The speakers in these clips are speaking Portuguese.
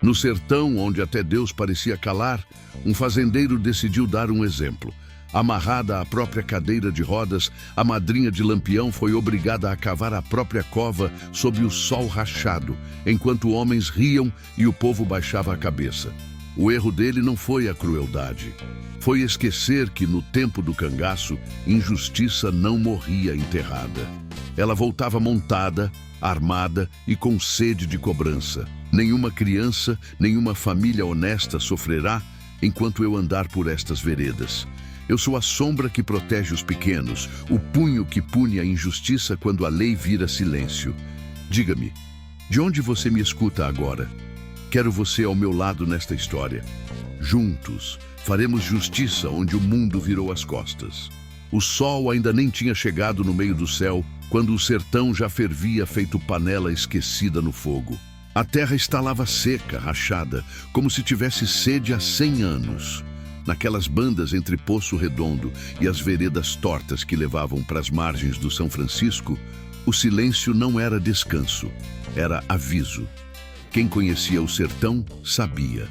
No sertão, onde até Deus parecia calar, um fazendeiro decidiu dar um exemplo. Amarrada à própria cadeira de rodas, a madrinha de Lampião foi obrigada a cavar a própria cova sob o sol rachado, enquanto homens riam e o povo baixava a cabeça. O erro dele não foi a crueldade. Foi esquecer que, no tempo do cangaço, injustiça não morria enterrada. Ela voltava montada, armada e com sede de cobrança. Nenhuma criança, nenhuma família honesta sofrerá enquanto eu andar por estas veredas. Eu sou a sombra que protege os pequenos, o punho que pune a injustiça quando a lei vira silêncio. Diga-me, de onde você me escuta agora? Quero você ao meu lado nesta história. Juntos, faremos justiça onde o mundo virou as costas. O sol ainda nem tinha chegado no meio do céu, quando o sertão já fervia feito panela esquecida no fogo. A terra estalava seca, rachada, como se tivesse sede há 100 anos. Naquelas bandas entre Poço Redondo e as veredas tortas que levavam para as margens do São Francisco, o silêncio não era descanso, era aviso. Quem conhecia o sertão sabia.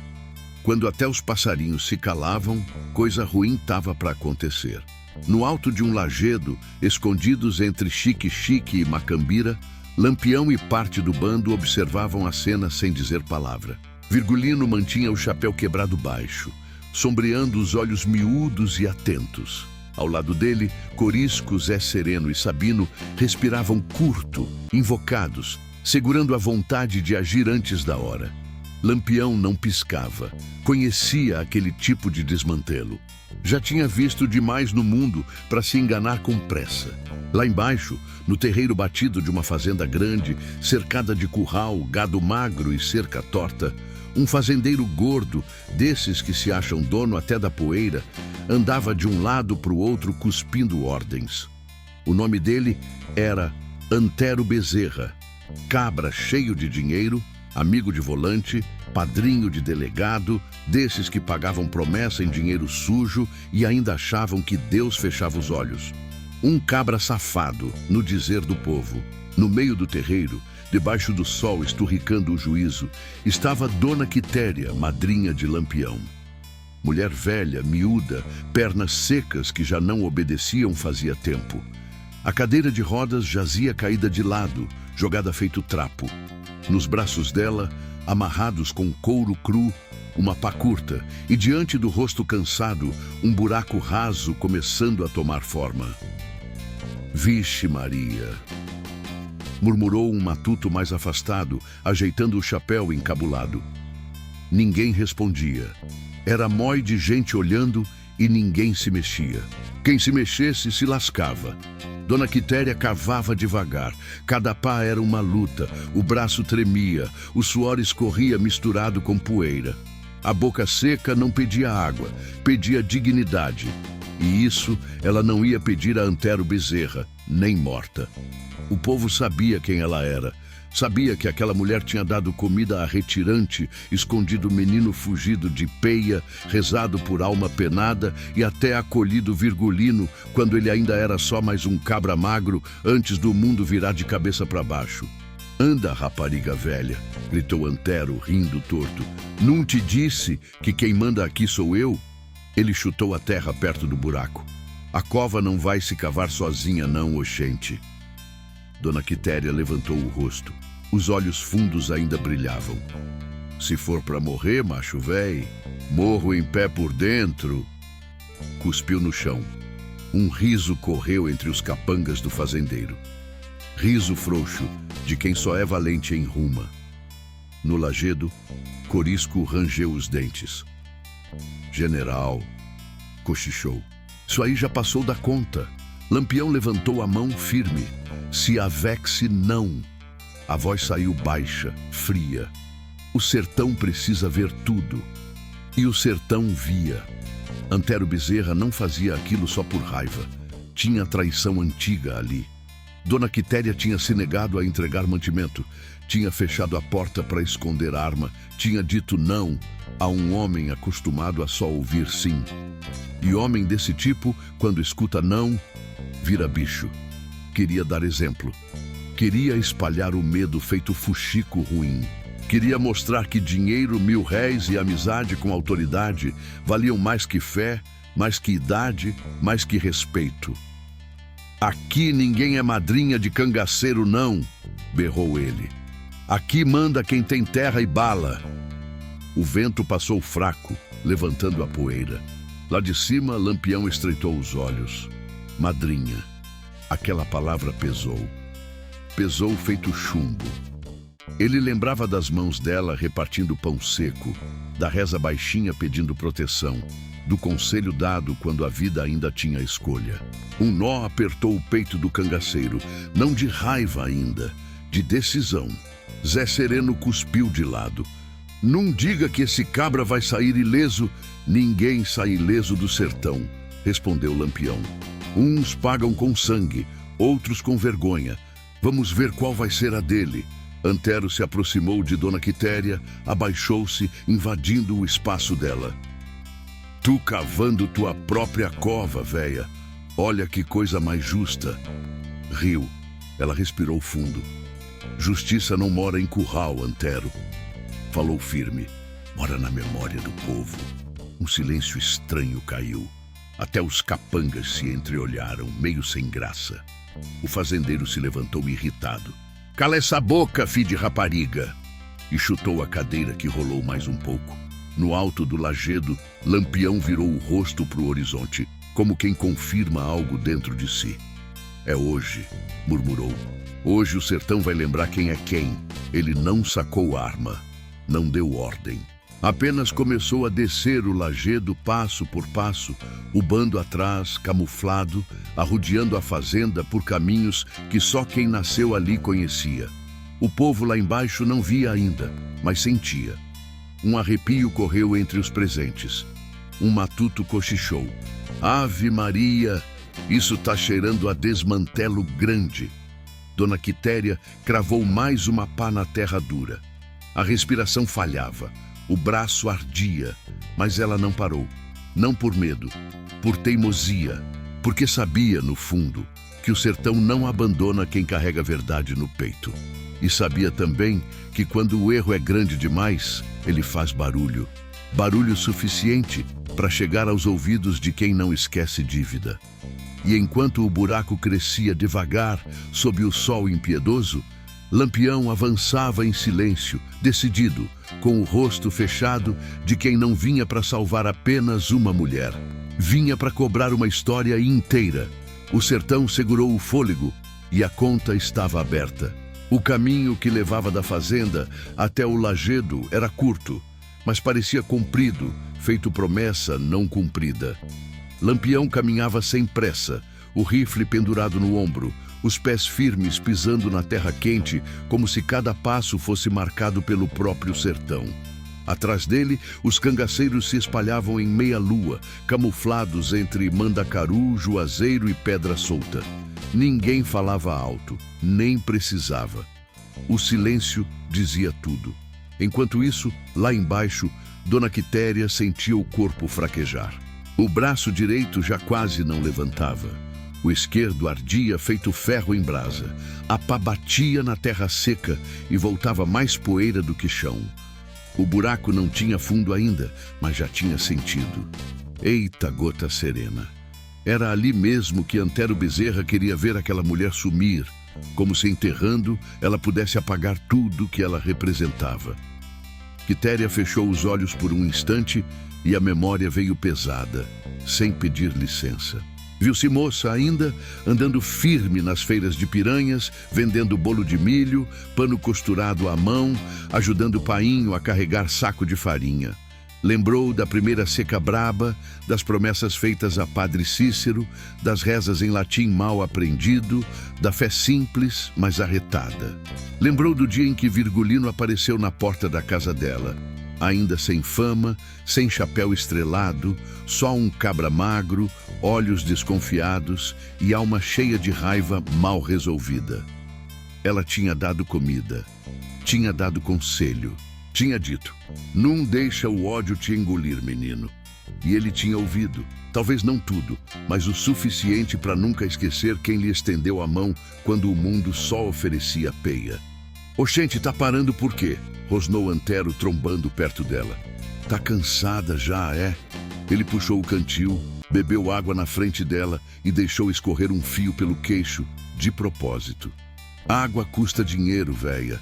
Quando até os passarinhos se calavam, coisa ruim estava para acontecer. No alto de um lajedo, escondidos entre Xique-Xique e Macambira, Lampião e parte do bando observavam a cena sem dizer palavra. Virgulino mantinha o chapéu quebrado baixo, sombreando os olhos miúdos e atentos. Ao lado dele, Corisco, Zé Sereno e Sabino respiravam curto, invocados, segurando a vontade de agir antes da hora. Lampião não piscava, conhecia aquele tipo de desmantelo. Já tinha visto demais no mundo para se enganar com pressa. Lá embaixo, no terreiro batido de uma fazenda grande, cercada de curral, gado magro e cerca torta, um fazendeiro gordo, desses que se acham dono até da poeira, andava de um lado para o outro cuspindo ordens. O nome dele era Antero Bezerra, cabra cheio de dinheiro, amigo de volante, padrinho de delegado, desses que pagavam promessa em dinheiro sujo e ainda achavam que Deus fechava os olhos. Um cabra safado, no dizer do povo. No meio do terreiro, debaixo do sol esturricando o juízo, estava Dona Quitéria, madrinha de Lampião. Mulher velha, miúda, pernas secas que já não obedeciam fazia tempo. A cadeira de rodas jazia caída de lado, jogada feito trapo. Nos braços dela, amarrados com couro cru, uma pá curta, e diante do rosto cansado, um buraco raso começando a tomar forma. Vixe Maria! Murmurou um matuto mais afastado, ajeitando o chapéu encabulado. Ninguém respondia. Era mói de gente olhando e ninguém se mexia. Quem se mexesse se lascava. Dona Quitéria cavava devagar. Cada pá era uma luta, o braço tremia, o suor escorria misturado com poeira. A boca seca não pedia água, pedia dignidade. E isso ela não ia pedir a Antero Bezerra, nem morta. O povo sabia quem ela era. Sabia que aquela mulher tinha dado comida a retirante, escondido menino fugido de peia, rezado por alma penada e até acolhido Virgulino quando ele ainda era só mais um cabra magro antes do mundo virar de cabeça para baixo. Anda, rapariga velha, gritou Antero, rindo torto. Não te disse que quem manda aqui sou eu? Ele chutou a terra perto do buraco. A cova não vai se cavar sozinha não, oxente. Dona Quitéria levantou o rosto. Os olhos fundos ainda brilhavam. Se for para morrer, macho véi, morro em pé por dentro. Cuspiu no chão. Um riso correu entre os capangas do fazendeiro. Riso frouxo de quem só é valente em ruma. No lajedo, Corisco rangeu os dentes. General, cochichou. Isso aí já passou da conta. Lampião levantou a mão firme. Se avexe não. A voz saiu baixa, fria. O sertão precisa ver tudo. E o sertão via. Antero Bezerra não fazia aquilo só por raiva. Tinha traição antiga ali. Dona Quitéria tinha se negado a entregar mantimento. Tinha fechado a porta para esconder a arma. Tinha dito não a um homem acostumado a só ouvir sim. E homem desse tipo, quando escuta não, vira bicho. Queria dar exemplo. Queria espalhar o medo feito fuxico ruim. Queria mostrar que dinheiro, 1.000 réis e amizade com autoridade valiam mais que fé, mais que idade, mais que respeito. Aqui ninguém é madrinha de cangaceiro, não, berrou ele. Aqui manda quem tem terra e bala. O vento passou fraco, levantando a poeira. Lá de cima, Lampião estreitou os olhos. Madrinha. Aquela palavra pesou. Pesou feito chumbo. Ele lembrava das mãos dela repartindo pão seco, da reza baixinha pedindo proteção, do conselho dado quando a vida ainda tinha escolha. Um nó apertou o peito do cangaceiro, não de raiva ainda, de decisão. Zé Sereno cuspiu de lado. Não diga que esse cabra vai sair ileso. Ninguém sai ileso do sertão, respondeu Lampião. Uns pagam com sangue, outros com vergonha. Vamos ver qual vai ser a dele. Antero se aproximou de Dona Quitéria, abaixou-se, invadindo o espaço dela. Tu cavando tua própria cova, véia. Olha que coisa mais justa. Riu. Ela respirou fundo. Justiça não mora em curral, Antero. Falou firme. Mora na memória do povo. Um silêncio estranho caiu. Até os capangas se entreolharam, meio sem graça. O fazendeiro se levantou irritado. Cala essa boca, filho de rapariga! E chutou a cadeira que rolou mais um pouco. No alto do lajedo, Lampião virou o rosto para o horizonte, como quem confirma algo dentro de si. É hoje, murmurou. Hoje o sertão vai lembrar quem é quem. Ele não sacou arma, não deu ordem. Apenas começou a descer o lajedo passo por passo, o bando atrás, camuflado, arrodeando a fazenda por caminhos que só quem nasceu ali conhecia. O povo lá embaixo não via ainda, mas sentia. Um arrepio correu entre os presentes. Um matuto cochichou. Ave Maria, isso tá cheirando a desmantelo grande. Dona Quitéria cravou mais uma pá na terra dura. A respiração falhava. O braço ardia, mas ela não parou. Não por medo, por teimosia, porque sabia, no fundo, que o sertão não abandona quem carrega a verdade no peito. E sabia também que quando o erro é grande demais, ele faz barulho. Barulho suficiente para chegar aos ouvidos de quem não esquece dívida. E enquanto o buraco crescia devagar sob o sol impiedoso, Lampião avançava em silêncio, decidido, com o rosto fechado de quem não vinha para salvar apenas uma mulher. Vinha para cobrar uma história inteira. O sertão segurou o fôlego e a conta estava aberta. O caminho que levava da fazenda até o lajedo era curto, mas parecia comprido, feito promessa não cumprida. Lampião caminhava sem pressa, o rifle pendurado no ombro, os pés firmes pisando na terra quente, como se cada passo fosse marcado pelo próprio sertão. Atrás dele, os cangaceiros se espalhavam em meia-lua, camuflados entre mandacaru, juazeiro e pedra solta. Ninguém falava alto, nem precisava. O silêncio dizia tudo. Enquanto isso, lá embaixo, Dona Quitéria sentia o corpo fraquejar. O braço direito já quase não levantava. O esquerdo ardia feito ferro em brasa. A pá batia na terra seca e voltava mais poeira do que chão. O buraco não tinha fundo ainda, mas já tinha sentido. Eita gota serena! Era ali mesmo que Antero Bezerra queria ver aquela mulher sumir, como se enterrando ela pudesse apagar tudo que ela representava. Quitéria fechou os olhos por um instante e a memória veio pesada, sem pedir licença. Viu-se moça ainda, andando firme nas feiras de Piranhas, vendendo bolo de milho, pano costurado à mão, ajudando o painho a carregar saco de farinha. Lembrou da primeira seca braba, das promessas feitas a Padre Cícero, das rezas em latim mal aprendido, da fé simples, mas arretada. Lembrou do dia em que Virgulino apareceu na porta da casa dela. Ainda sem fama, sem chapéu estrelado, só um cabra magro, olhos desconfiados e alma cheia de raiva mal resolvida. Ela tinha dado comida, tinha dado conselho, tinha dito: "Não deixa o ódio te engolir, menino." E ele tinha ouvido, talvez não tudo, mas o suficiente para nunca esquecer quem lhe estendeu a mão quando o mundo só oferecia peia. Oxente, tá parando por quê? Rosnou Antero, trombando perto dela. Tá cansada já, é? Ele puxou o cantil, bebeu água na frente dela e deixou escorrer um fio pelo queixo, de propósito. Água custa dinheiro, véia.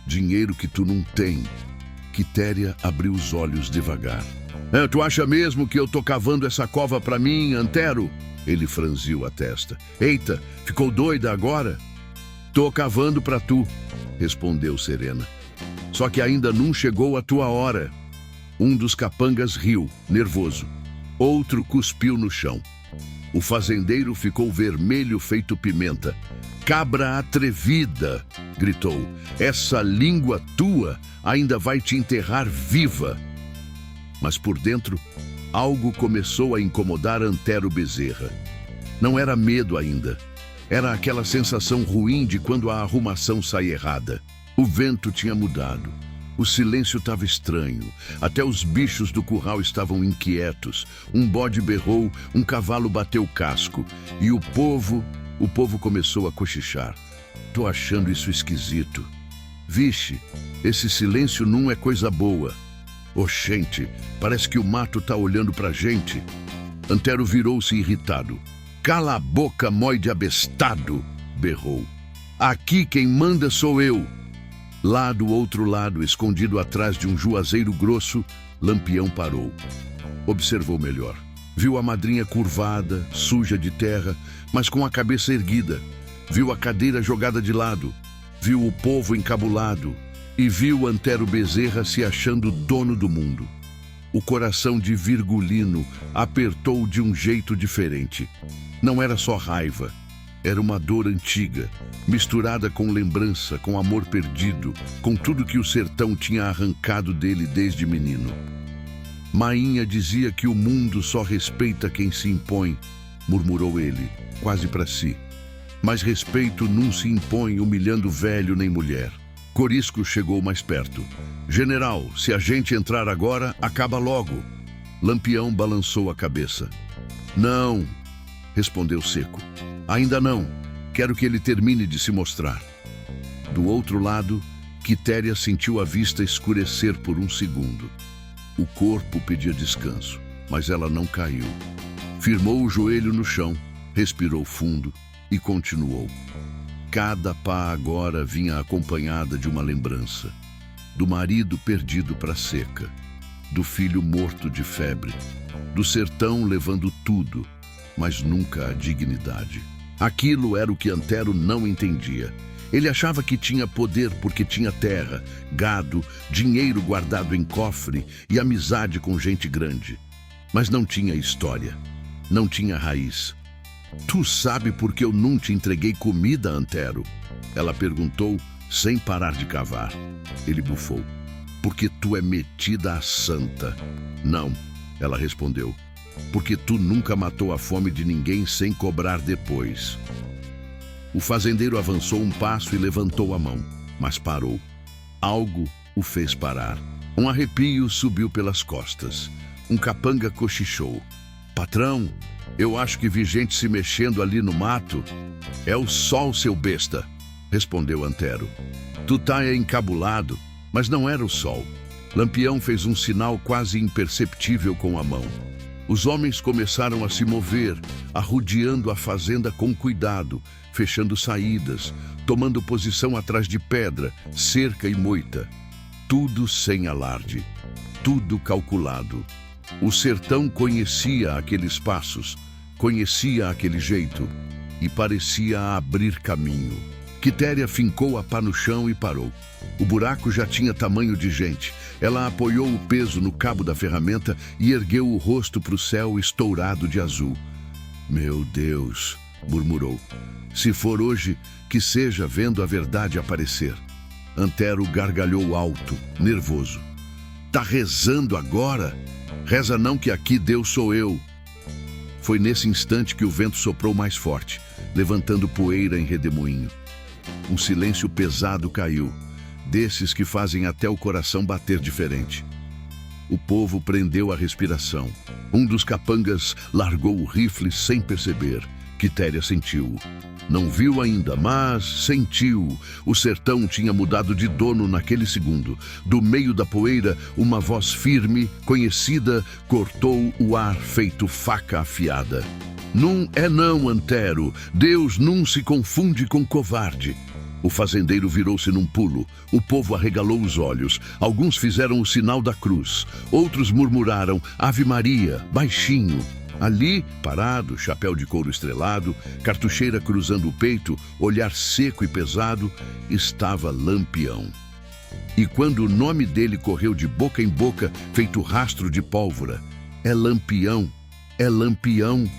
Dinheiro que tu não tem. Quitéria abriu os olhos devagar. Tu acha mesmo que eu tô cavando essa cova pra mim, Antero? Ele franziu a testa. Eita, ficou doida agora? Tô cavando pra tu, respondeu serena. Só que ainda não chegou a tua hora. Um dos capangas riu, nervoso. Outro cuspiu no chão. O fazendeiro ficou vermelho feito pimenta. Cabra atrevida, gritou. Essa língua tua ainda vai te enterrar viva. Mas por dentro, algo começou a incomodar Antero Bezerra. Não era medo ainda. Era aquela sensação ruim de quando a arrumação sai errada. O vento tinha mudado. O silêncio estava estranho. Até os bichos do curral estavam inquietos. Um bode berrou, um cavalo bateu o casco. E o povo começou a cochichar. Tô achando isso esquisito. Vixe, esse silêncio não é coisa boa. Oxente, parece que o mato tá olhando pra gente. Antero virou-se irritado. Cala a boca, mói de abestado, berrou. Aqui quem manda sou eu. Lá do outro lado, escondido atrás de um juazeiro grosso, Lampião parou. Observou melhor. Viu a madrinha curvada, suja de terra, mas com a cabeça erguida. Viu a cadeira jogada de lado. Viu o povo encabulado. E viu Antero Bezerra se achando dono do mundo. O coração de Virgulino apertou de um jeito diferente. Não era só raiva. Era uma dor antiga, misturada com lembrança, com amor perdido, com tudo que o sertão tinha arrancado dele desde menino. Mainha dizia que o mundo só respeita quem se impõe, murmurou ele, quase para si. Mas respeito não se impõe humilhando velho nem mulher. Corisco chegou mais perto. General, se a gente entrar agora, acaba logo. Lampião balançou a cabeça. Não, respondeu seco. Ainda não. Quero que ele termine de se mostrar. Do outro lado, Quitéria sentiu a vista escurecer por um segundo. O corpo pedia descanso, mas ela não caiu. Firmou o joelho no chão, respirou fundo e continuou. Cada pá agora vinha acompanhada de uma lembrança. Do marido perdido para a seca, do filho morto de febre, do sertão levando tudo, mas nunca a dignidade. Aquilo era o que Antero não entendia. Ele achava que tinha poder porque tinha terra, gado, dinheiro guardado em cofre e amizade com gente grande. Mas não tinha história, não tinha raiz. Tu sabe por que eu não te entreguei comida, Antero? Ela perguntou, sem parar de cavar. Ele bufou. Porque tu é metida a santa. Não, ela respondeu. Porque tu nunca matou a fome de ninguém sem cobrar depois. O fazendeiro avançou um passo e levantou a mão, mas parou. Algo o fez parar. Um arrepio subiu pelas costas. Um capanga cochichou. Patrão, eu acho que vi gente se mexendo ali no mato. É o sol, seu besta, respondeu Antero. Tu tá encabulado, mas não era o sol. Lampião fez um sinal quase imperceptível com a mão. Os homens começaram a se mover, arrodeando a fazenda com cuidado, fechando saídas, tomando posição atrás de pedra, cerca e moita. Tudo sem alarde, tudo calculado. O sertão conhecia aqueles passos, conhecia aquele jeito e parecia abrir caminho. Quitéria fincou a pá no chão e parou. O buraco já tinha tamanho de gente. Ela apoiou o peso no cabo da ferramenta e ergueu o rosto para o céu estourado de azul. Meu Deus, murmurou. Se for hoje, que seja vendo a verdade aparecer. Antero gargalhou alto, nervoso. Tá rezando agora? Reza não que aqui Deus sou eu. Foi nesse instante que o vento soprou mais forte, levantando poeira em redemoinho. Um silêncio pesado caiu, desses que fazem até o coração bater diferente. O povo prendeu a respiração. Um dos capangas largou o rifle sem perceber. Quitéria sentiu-o. Não viu ainda, mas sentiu. O sertão tinha mudado de dono naquele segundo. Do meio da poeira, uma voz firme, conhecida, cortou o ar feito faca afiada. Num é não, Antero. Deus num se confunde com covarde. O fazendeiro virou-se num pulo. O povo arregalou os olhos. Alguns fizeram o sinal da cruz. Outros murmuraram Ave Maria, baixinho. Ali, parado, chapéu de couro estrelado, cartucheira cruzando o peito, olhar seco e pesado, estava Lampião. E quando o nome dele correu de boca em boca, feito rastro de pólvora, é Lampião, é Lampião.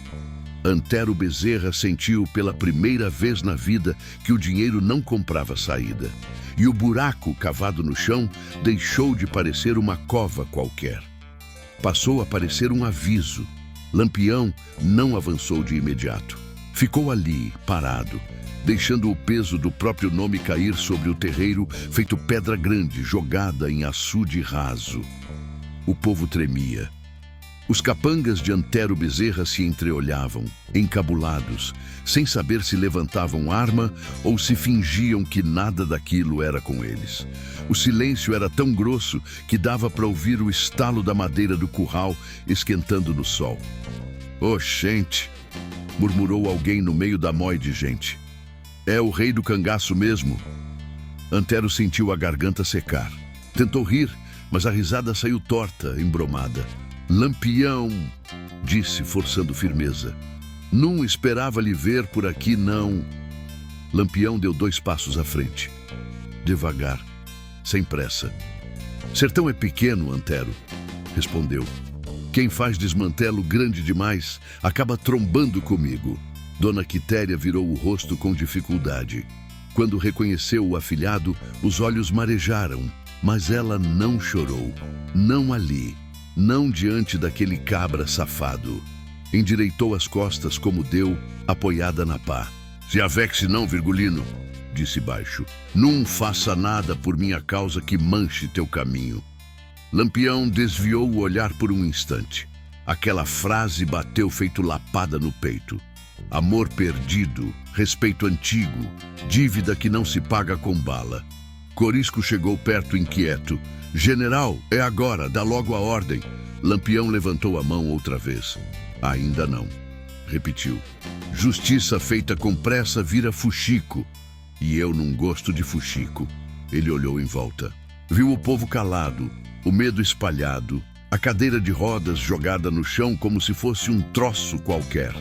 Antero Bezerra sentiu pela primeira vez na vida que o dinheiro não comprava saída. E o buraco cavado no chão deixou de parecer uma cova qualquer. Passou a parecer um aviso. Lampião não avançou de imediato. Ficou ali, parado, deixando o peso do próprio nome cair sobre o terreiro, feito pedra grande, jogada em açude raso. O povo tremia. Os capangas de Antero Bezerra se entreolhavam, encabulados, sem saber se levantavam arma ou se fingiam que nada daquilo era com eles. O silêncio era tão grosso que dava para ouvir o estalo da madeira do curral esquentando no sol. Oxente, murmurou alguém no meio da mói de gente. É o rei do cangaço mesmo? Antero sentiu a garganta secar. Tentou rir, mas a risada saiu torta, embromada. Lampião, disse, forçando firmeza. Não esperava lhe ver por aqui, não. Lampião deu 2 passos à frente. Devagar, sem pressa. Sertão é pequeno, Antero, respondeu. Quem faz desmantelo grande demais acaba trombando comigo. Dona Quitéria virou o rosto com dificuldade. Quando reconheceu o afilhado, os olhos marejaram, mas ela não chorou. Não ali. Não diante daquele cabra safado. Endireitou as costas como deu, apoiada na pá. Se avexe não, Virgulino, disse baixo. Não faça nada por minha causa que manche teu caminho. Lampião desviou o olhar por um instante. Aquela frase bateu feito lapada no peito. Amor perdido, respeito antigo, dívida que não se paga com bala. Corisco chegou perto inquieto. General, é agora, dá logo a ordem. Lampião levantou a mão outra vez. Ainda não, repetiu. Justiça feita com pressa vira fuxico. E eu não gosto de fuxico. Ele olhou em volta. Viu o povo calado, o medo espalhado, a cadeira de rodas jogada no chão como se fosse um troço qualquer.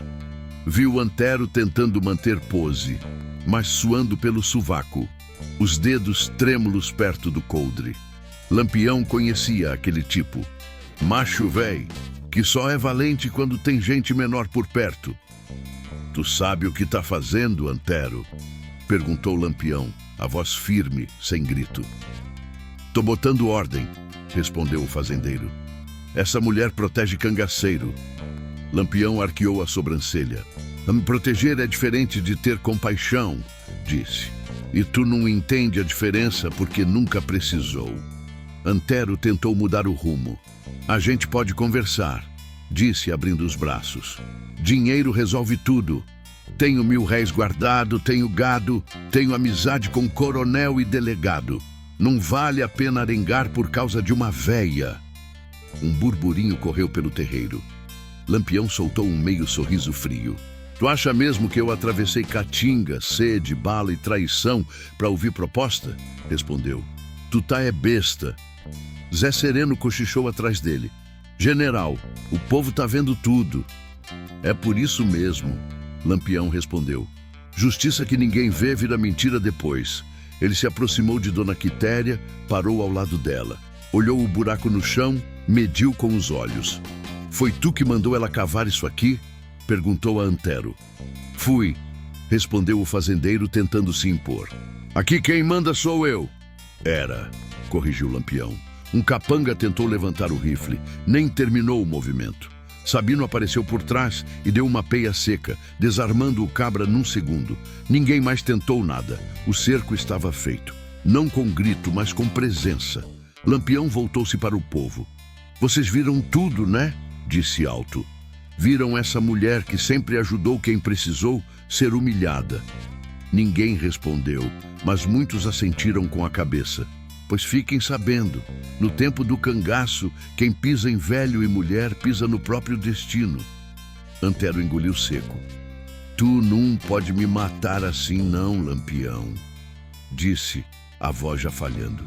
Viu Antero tentando manter pose, mas suando pelo sovaco, os dedos trêmulos perto do coldre. Lampião conhecia aquele tipo. Macho véi, que só é valente quando tem gente menor por perto. Tu sabe o que tá fazendo, Antero? Perguntou Lampião, a voz firme, sem grito. Tô botando ordem, respondeu o fazendeiro. Essa mulher protege cangaceiro. Lampião arqueou a sobrancelha. Me proteger é diferente de ter compaixão, disse. E tu não entende a diferença porque nunca precisou. Antero tentou mudar o rumo. A gente pode conversar, disse abrindo os braços. Dinheiro resolve tudo. Tenho 1000 réis guardado, tenho gado, tenho amizade com coronel e delegado. Não vale a pena arengar por causa de uma véia. Um burburinho correu pelo terreiro. Lampião soltou um meio sorriso frio. Tu acha mesmo que eu atravessei caatinga, sede, bala e traição para ouvir proposta? Respondeu. Tu tá é besta. Zé Sereno cochichou atrás dele. General, o povo tá vendo tudo. É por isso mesmo, Lampião respondeu. Justiça que ninguém vê vira mentira depois. Ele se aproximou de Dona Quitéria, parou ao lado dela. Olhou o buraco no chão, mediu com os olhos. Foi tu que mandou ela cavar isso aqui? Perguntou a Antero. Fui, respondeu o fazendeiro tentando se impor. Aqui quem manda sou eu. Era, corrigiu Lampião. Um capanga tentou levantar o rifle, nem terminou o movimento. Sabino apareceu por trás e deu uma peia seca, desarmando o cabra num segundo. Ninguém mais tentou nada. O cerco estava feito. Não com grito, mas com presença. Lampião voltou-se para o povo. Vocês viram tudo, né? Disse alto. Viram essa mulher que sempre ajudou quem precisou ser humilhada. Ninguém respondeu, mas muitos assentiram com a cabeça. Pois fiquem sabendo, no tempo do cangaço, quem pisa em velho e mulher pisa no próprio destino. Antero engoliu seco. Tu não pode me matar assim não, Lampião, disse, a voz já falhando.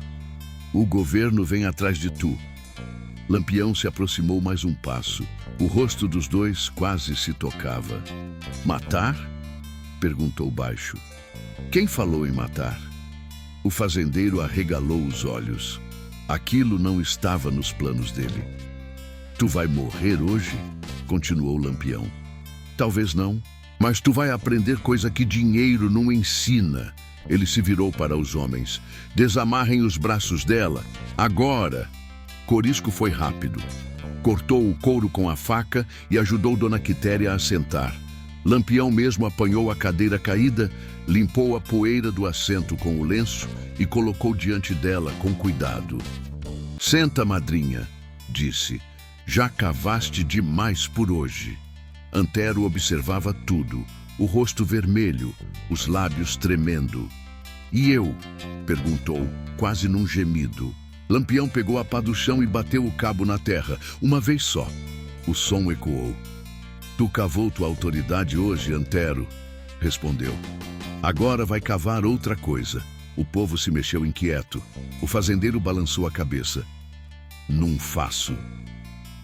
O governo vem atrás de tu. Lampião se aproximou mais um passo. O rosto dos dois quase se tocava. Matar? Perguntou baixo. Quem falou em matar? O fazendeiro arregalou os olhos. Aquilo não estava nos planos dele. Tu vai morrer hoje? Continuou Lampião. Talvez não, mas tu vai aprender coisa que dinheiro não ensina. Ele se virou para os homens. Desamarrem os braços dela, agora! Corisco foi rápido. Cortou o couro com a faca e ajudou Dona Quitéria a sentar. Lampião mesmo apanhou a cadeira caída, limpou a poeira do assento com o lenço e colocou diante dela com cuidado. Senta, madrinha, disse. Já cavaste demais por hoje. Antero observava tudo, o rosto vermelho, os lábios tremendo. E eu? Perguntou, quase num gemido. Lampião pegou a pá do chão e bateu o cabo na terra, uma vez só. O som ecoou. Tu cavou tua autoridade hoje, Antero, respondeu. Agora vai cavar outra coisa. O povo se mexeu inquieto. O fazendeiro balançou a cabeça. Não faço.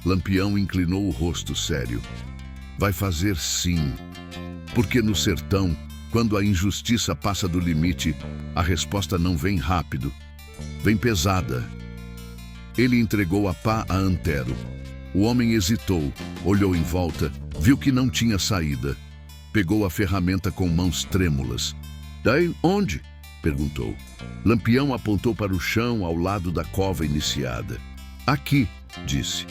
Lampião inclinou o rosto sério. Vai fazer sim. Porque no sertão, quando a injustiça passa do limite, a resposta não vem rápido. Vem pesada. Ele entregou a pá a Antero. O homem hesitou, olhou em volta, viu que não tinha saída. Pegou a ferramenta com mãos trêmulas. Daí onde? Perguntou. Lampião apontou para o chão ao lado da cova iniciada. Aqui, disse.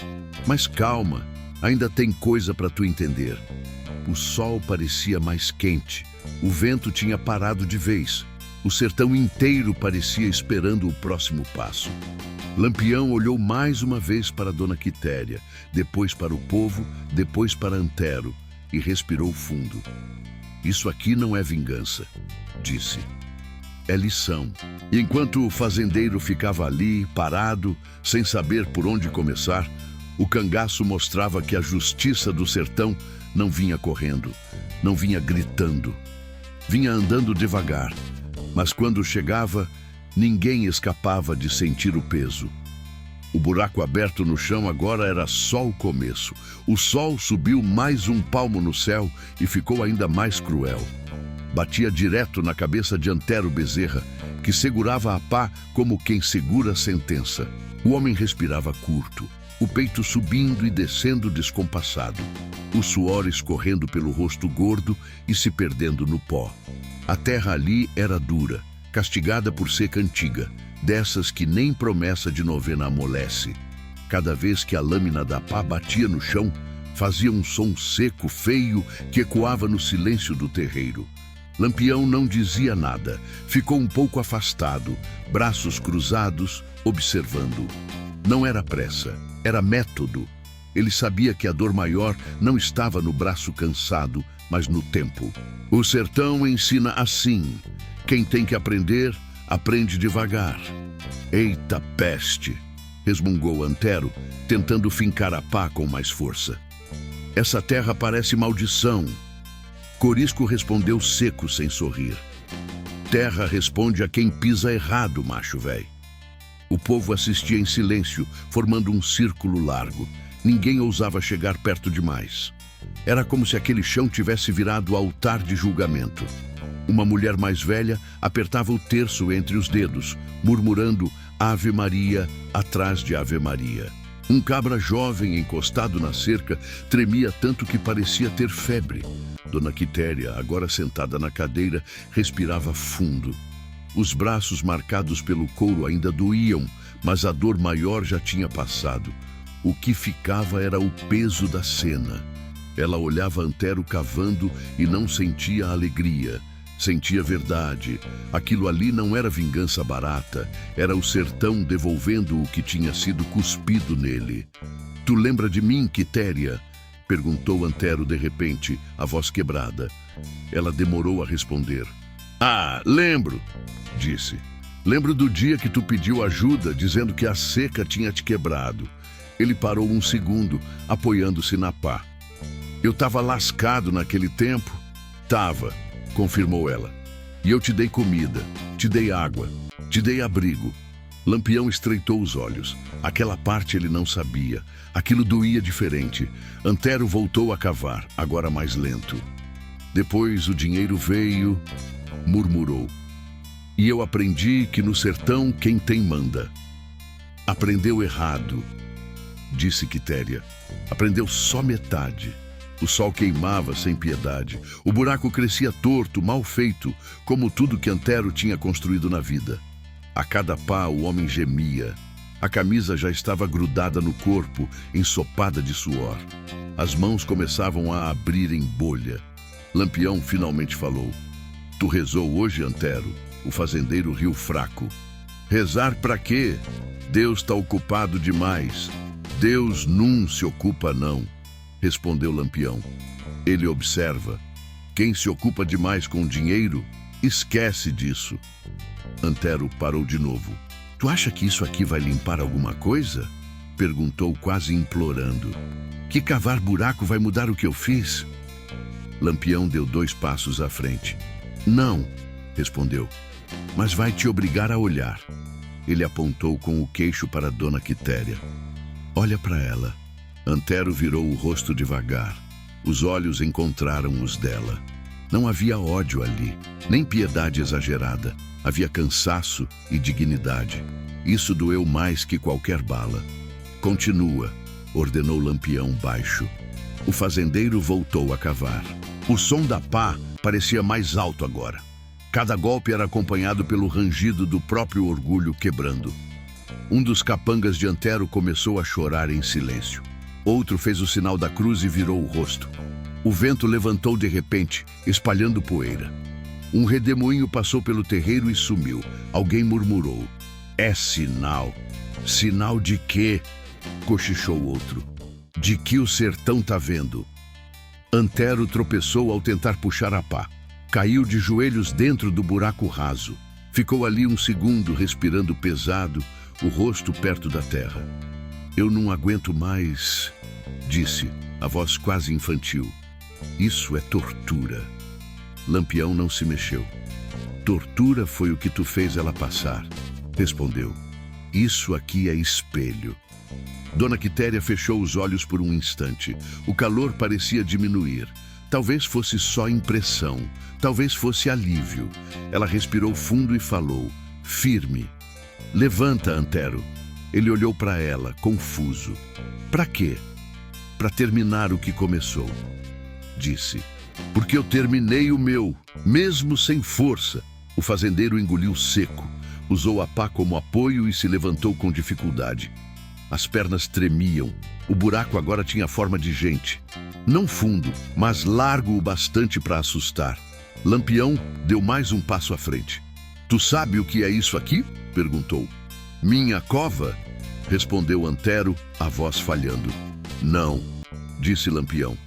Mas calma, ainda tem coisa para tu entender. O sol parecia mais quente. O vento tinha parado de vez. O sertão inteiro parecia esperando o próximo passo. Lampião olhou mais uma vez para Dona Quitéria, depois para o povo, depois para Antero, e respirou fundo. Isso aqui não é vingança, disse. É lição. E enquanto o fazendeiro ficava ali, parado, sem saber por onde começar, o cangaço mostrava que a justiça do sertão não vinha correndo, não vinha gritando. Vinha andando devagar, mas quando chegava, ninguém escapava de sentir o peso. O buraco aberto no chão agora era só o começo. O sol subiu mais um palmo no céu e ficou ainda mais cruel. Batia direto na cabeça de Antero Bezerra, que segurava a pá como quem segura a sentença. O homem respirava curto, o peito subindo e descendo descompassado, o suor escorrendo pelo rosto gordo e se perdendo no pó. A terra ali era dura, castigada por seca antiga, dessas que nem promessa de novena amolece. Cada vez que a lâmina da pá batia no chão, fazia um som seco, feio, que ecoava no silêncio do terreiro. Lampião não dizia nada, ficou um pouco afastado, braços cruzados, observando. Não era pressa, era método. Ele sabia que a dor maior não estava no braço cansado, mas no tempo. O sertão ensina assim. Quem tem que aprender, aprende devagar. Eita peste! Resmungou Antero, tentando fincar a pá com mais força. Essa terra parece maldição. Corisco respondeu seco, sem sorrir. Terra responde a quem pisa errado, macho véi. O povo assistia em silêncio, formando um círculo largo. Ninguém ousava chegar perto demais. Era como se aquele chão tivesse virado altar de julgamento. Uma mulher mais velha apertava o terço entre os dedos, murmurando Ave Maria atrás de Ave Maria. Um cabra jovem encostado na cerca tremia tanto que parecia ter febre. Dona Quitéria, agora sentada na cadeira, respirava fundo. Os braços marcados pelo couro ainda doíam, mas a dor maior já tinha passado. O que ficava era o peso da cena. Ela olhava Antero cavando e não sentia alegria. Sentia verdade. Aquilo ali não era vingança barata. Era o sertão devolvendo o que tinha sido cuspido nele. Tu lembra de mim, Quitéria? Perguntou Antero de repente, a voz quebrada. Ela demorou a responder. Ah, lembro, disse. Lembro do dia que tu pediu ajuda, dizendo que a seca tinha te quebrado. Ele parou um segundo, apoiando-se na pá. Eu estava lascado naquele tempo? Tava, confirmou ela. E eu te dei comida, te dei água, te dei abrigo. Lampião estreitou os olhos. Aquela parte ele não sabia. Aquilo doía diferente. Antero voltou a cavar, agora mais lento. Depois o dinheiro veio, murmurou. E eu aprendi que no sertão quem tem manda. Aprendeu errado, disse Quitéria. Aprendeu só metade. O sol queimava sem piedade. O buraco crescia torto, mal feito, como tudo que Antero tinha construído na vida. A cada pá o homem gemia. A camisa já estava grudada no corpo, ensopada de suor. As mãos começavam a abrir em bolha. Lampião finalmente falou. Tu rezou hoje, Antero? O fazendeiro riu fraco. Rezar pra quê? Deus está ocupado demais. Deus não se ocupa, não, respondeu Lampião. Ele observa. Quem se ocupa demais com dinheiro, esquece disso. Antero parou de novo. Tu acha que isso aqui vai limpar alguma coisa? Perguntou quase implorando. Que cavar buraco vai mudar o que eu fiz? Lampião deu 2 passos à frente. Não, respondeu, mas vai te obrigar a olhar. Ele apontou com o queixo para Dona Quitéria. Olha para ela. Antero virou o rosto devagar. Os olhos encontraram os dela. Não havia ódio ali, nem piedade exagerada. Havia cansaço e dignidade. Isso doeu mais que qualquer bala. Continua, ordenou Lampião baixo. O fazendeiro voltou a cavar. O som da pá parecia mais alto agora. Cada golpe era acompanhado pelo rangido do próprio orgulho quebrando. Um dos capangas de Antero começou a chorar em silêncio. Outro fez o sinal da cruz e virou o rosto. O vento levantou de repente, espalhando poeira. Um redemoinho passou pelo terreiro e sumiu. Alguém murmurou. É sinal. Sinal de quê? Cochichou o outro. De que o sertão tá vendo. Antero tropeçou ao tentar puxar a pá. Caiu de joelhos dentro do buraco raso. Ficou ali um segundo, respirando pesado, o rosto perto da terra. Eu não aguento mais, disse, a voz quase infantil. Isso é tortura. Lampião não se mexeu. Tortura foi o que tu fez ela passar, respondeu. Isso aqui é espelho. Dona Quitéria fechou os olhos por um instante. O calor parecia diminuir. Talvez fosse só impressão, talvez fosse alívio. Ela respirou fundo e falou, firme. Levanta, Antero. Ele olhou para ela, confuso. Para quê? Para terminar o que começou, disse. Porque eu terminei o meu, mesmo sem força. O fazendeiro engoliu seco, usou a pá como apoio e se levantou com dificuldade. As pernas tremiam. O buraco agora tinha forma de gente. Não fundo, mas largo o bastante para assustar. Lampião deu mais um passo à frente. Tu sabe o que é isso aqui? Perguntou. Minha cova? Respondeu Antero, a voz falhando. Não, disse Lampião.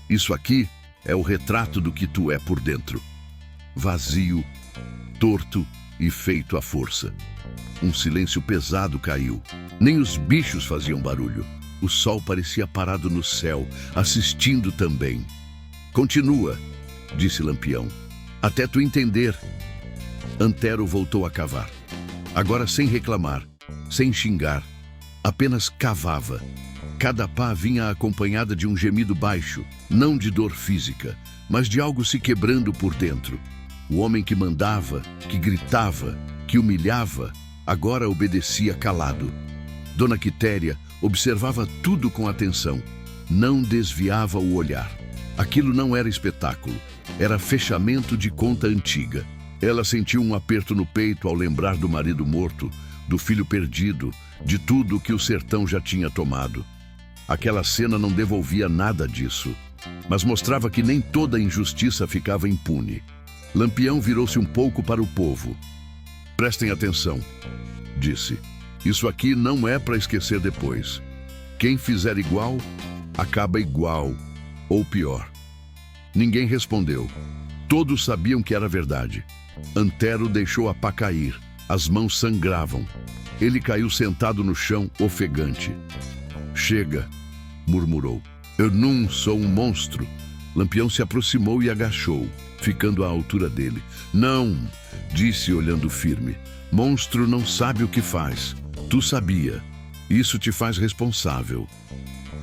Isso aqui é o retrato do que tu é por dentro. Vazio, torto e feito à força. Um silêncio pesado caiu. Nem os bichos faziam barulho. O sol parecia parado no céu, assistindo também. Continua, disse Lampião, até tu entender. Antero voltou a cavar. Agora sem reclamar, sem xingar, apenas cavava. Cada pá vinha acompanhada de um gemido baixo, não de dor física, mas de algo se quebrando por dentro. O homem que mandava, que gritava, que humilhava, agora obedecia calado. Dona Quitéria observava tudo com atenção, não desviava o olhar. Aquilo não era espetáculo, era fechamento de conta antiga. Ela sentiu um aperto no peito ao lembrar do marido morto, do filho perdido, de tudo que o sertão já tinha tomado. Aquela cena não devolvia nada disso, mas mostrava que nem toda injustiça ficava impune. Lampião virou-se um pouco para o povo. Prestem atenção, disse. Isso aqui não é para esquecer depois. Quem fizer igual, acaba igual. Ou pior. Ninguém respondeu. Todos sabiam que era verdade. Antero deixou a pá cair. As mãos sangravam. Ele caiu sentado no chão, ofegante. Chega, murmurou. Eu não sou um monstro. Lampião se aproximou e agachou, ficando à altura dele. Não, disse olhando firme. Monstro não sabe o que faz. Tu sabia. Isso te faz responsável.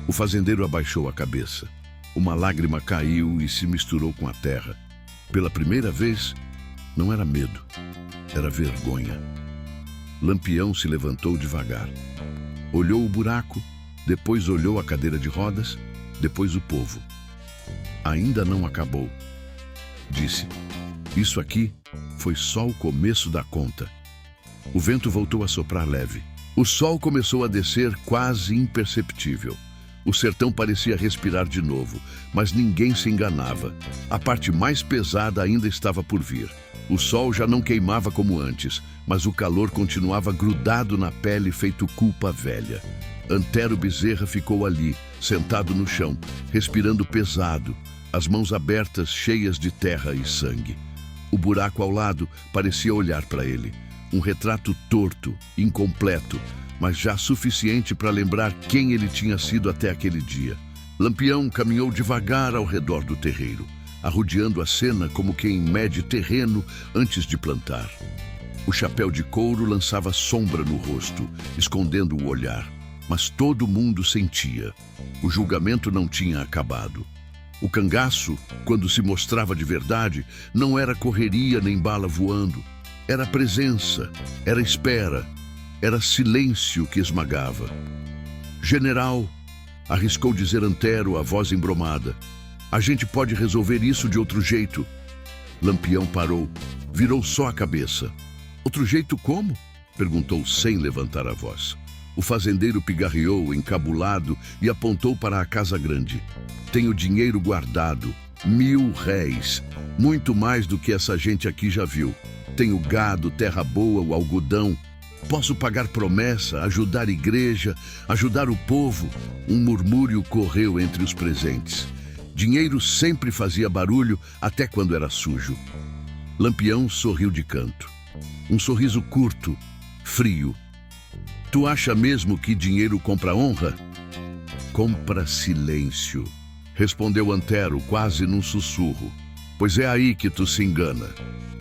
O fazendeiro abaixou a cabeça. Uma lágrima caiu e se misturou com a terra. Pela primeira vez, não era medo, era vergonha. Lampião se levantou devagar. Olhou o buraco, depois olhou a cadeira de rodas, depois o povo. Ainda não acabou, disse. Isso aqui foi só o começo da conta. O vento voltou a soprar leve. O sol começou a descer quase imperceptível. O sertão parecia respirar de novo, mas ninguém se enganava. A parte mais pesada ainda estava por vir. O sol já não queimava como antes, mas o calor continuava grudado na pele feito culpa velha. Antero Bezerra ficou ali, sentado no chão, respirando pesado, as mãos abertas cheias de terra e sangue. O buraco ao lado parecia olhar para ele. Um retrato torto, incompleto, mas já suficiente para lembrar quem ele tinha sido até aquele dia. Lampião caminhou devagar ao redor do terreiro, arrodeando a cena como quem mede terreno antes de plantar. O chapéu de couro lançava sombra no rosto, escondendo o olhar, mas todo mundo sentia. O julgamento não tinha acabado. O cangaço, quando se mostrava de verdade, não era correria nem bala voando. Era presença, era espera, era silêncio que esmagava. General, arriscou dizer Antero, a voz embromada. A gente pode resolver isso de outro jeito. Lampião parou, virou só a cabeça. Outro jeito como? Perguntou sem levantar a voz. O fazendeiro pigarreou, encabulado, e apontou para a casa grande. Tenho dinheiro guardado, 1000 réis, muito mais do que essa gente aqui já viu. Tenho gado, terra boa, o algodão. Posso pagar promessa, ajudar a igreja, ajudar o povo. Um murmúrio correu entre os presentes. Dinheiro sempre fazia barulho, até quando era sujo. Lampião sorriu de canto. Um sorriso curto, frio. Tu acha mesmo que dinheiro compra honra? Compra silêncio, respondeu Antero, quase num sussurro. Pois é aí que tu se engana,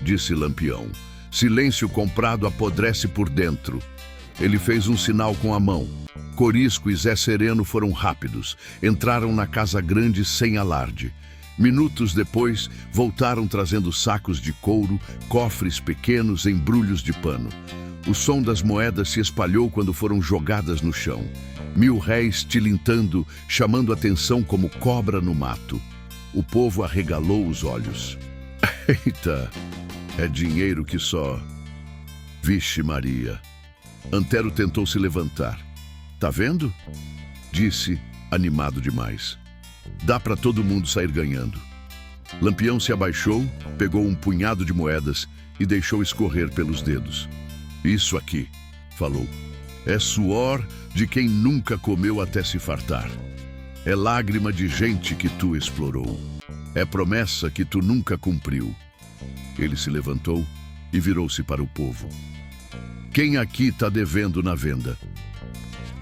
disse Lampião. Silêncio comprado apodrece por dentro. Ele fez um sinal com a mão. Corisco e Zé Sereno foram rápidos. Entraram na casa grande sem alarde. Minutos depois, voltaram trazendo sacos de couro, cofres pequenos, embrulhos de pano. O som das moedas se espalhou quando foram jogadas no chão. 1000 réis tilintando, chamando atenção como cobra no mato. O povo arregalou os olhos. Eita, é dinheiro que só... Vixe Maria. Antero tentou se levantar. Tá vendo? Disse, animado demais. Dá para todo mundo sair ganhando. Lampião se abaixou, pegou um punhado de moedas e deixou escorrer pelos dedos. Isso aqui, falou, é suor de quem nunca comeu até se fartar. É lágrima de gente que tu explorou. É promessa que tu nunca cumpriu. Ele se levantou e virou-se para o povo. Quem aqui está devendo na venda?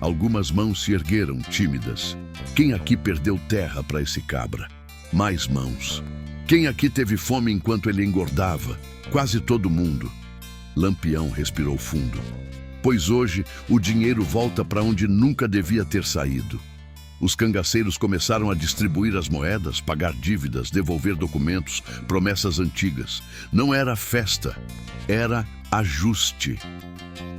Algumas mãos se ergueram, tímidas. Quem aqui perdeu terra para esse cabra? Mais mãos. Quem aqui teve fome enquanto ele engordava? Quase todo mundo. Lampião respirou fundo. Pois hoje o dinheiro volta para onde nunca devia ter saído. Os cangaceiros começaram a distribuir as moedas, pagar dívidas, devolver documentos, promessas antigas. Não era festa, era ajuste.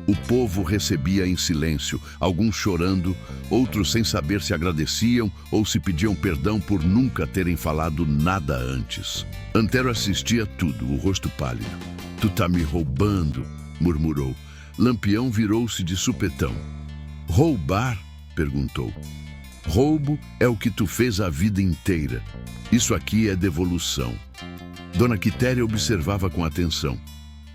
O povo recebia em silêncio, alguns chorando, outros sem saber se agradeciam ou se pediam perdão por nunca terem falado nada antes. Antero assistia tudo, o rosto pálido. Tu tá me roubando, murmurou. Lampião virou-se de supetão. Roubar? Perguntou. Roubo é o que tu fez a vida inteira. Isso aqui é devolução. Dona Quitéria observava com atenção.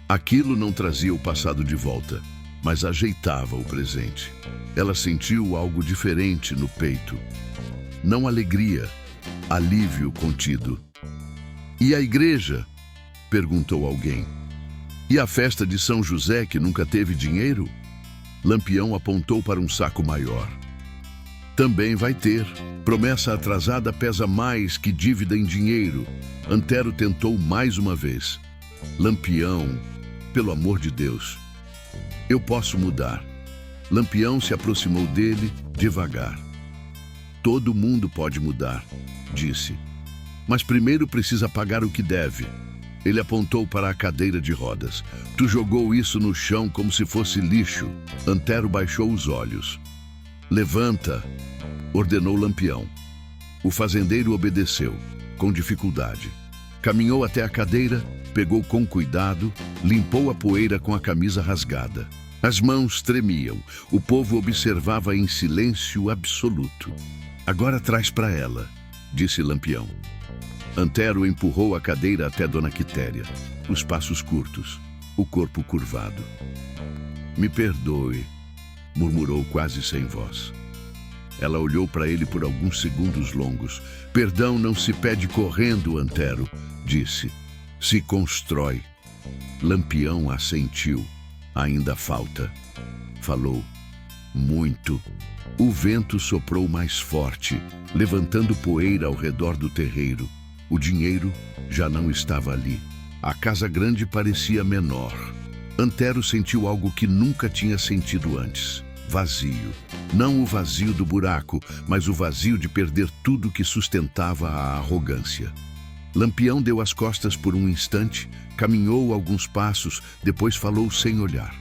Aquilo não trazia o passado de volta, mas ajeitava o presente. Ela sentiu algo diferente no peito. Não alegria, Alívio contido. E a igreja? Perguntou alguém. E a festa de São José, que nunca teve dinheiro? Lampião apontou para um saco maior. Também vai ter. Promessa atrasada pesa mais que dívida em dinheiro. Antero tentou mais uma vez. Lampião, pelo amor de Deus. Eu posso mudar. Lampião se aproximou dele devagar. Todo mundo pode mudar, disse. Mas primeiro precisa pagar o que deve. Ele apontou para a cadeira de rodas. Tu jogou isso no chão como se fosse lixo. Antero baixou os olhos. Levanta, ordenou Lampião. O fazendeiro obedeceu, com dificuldade. Caminhou até a cadeira, pegou com cuidado, limpou a poeira com a camisa rasgada. As mãos tremiam. O povo observava em silêncio absoluto. Agora traz para ela, disse Lampião. Antero empurrou a cadeira até Dona Quitéria. Os passos curtos, o corpo curvado. Me perdoe, murmurou quase sem voz. Ela olhou para ele por alguns segundos longos. Perdão não se pede correndo, Antero, disse. Se constrói. Lampião assentiu. Ainda falta. Falou. Muito. O vento soprou mais forte, levantando poeira ao redor do terreiro. O dinheiro já não estava ali. A casa grande parecia menor. Antero sentiu algo que nunca tinha sentido antes. Vazio. Não o vazio do buraco, mas o vazio de perder tudo que sustentava a arrogância. Lampião deu as costas por um instante, caminhou alguns passos, depois falou sem olhar.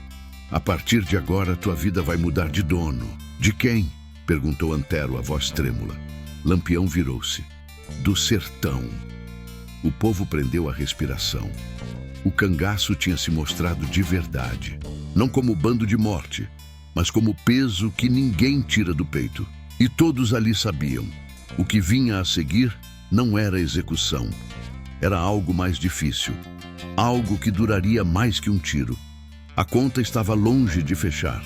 A partir de agora, tua vida vai mudar de dono. De quem? Perguntou Antero, a voz trêmula. Lampião virou-se. Do sertão. O povo prendeu a respiração. O cangaço tinha se mostrado de verdade. Não como bando de morte, mas como peso que ninguém tira do peito. E todos ali sabiam. O que vinha a seguir não era execução. Era algo mais difícil. Algo que duraria mais que um tiro. A conta estava longe de fechar.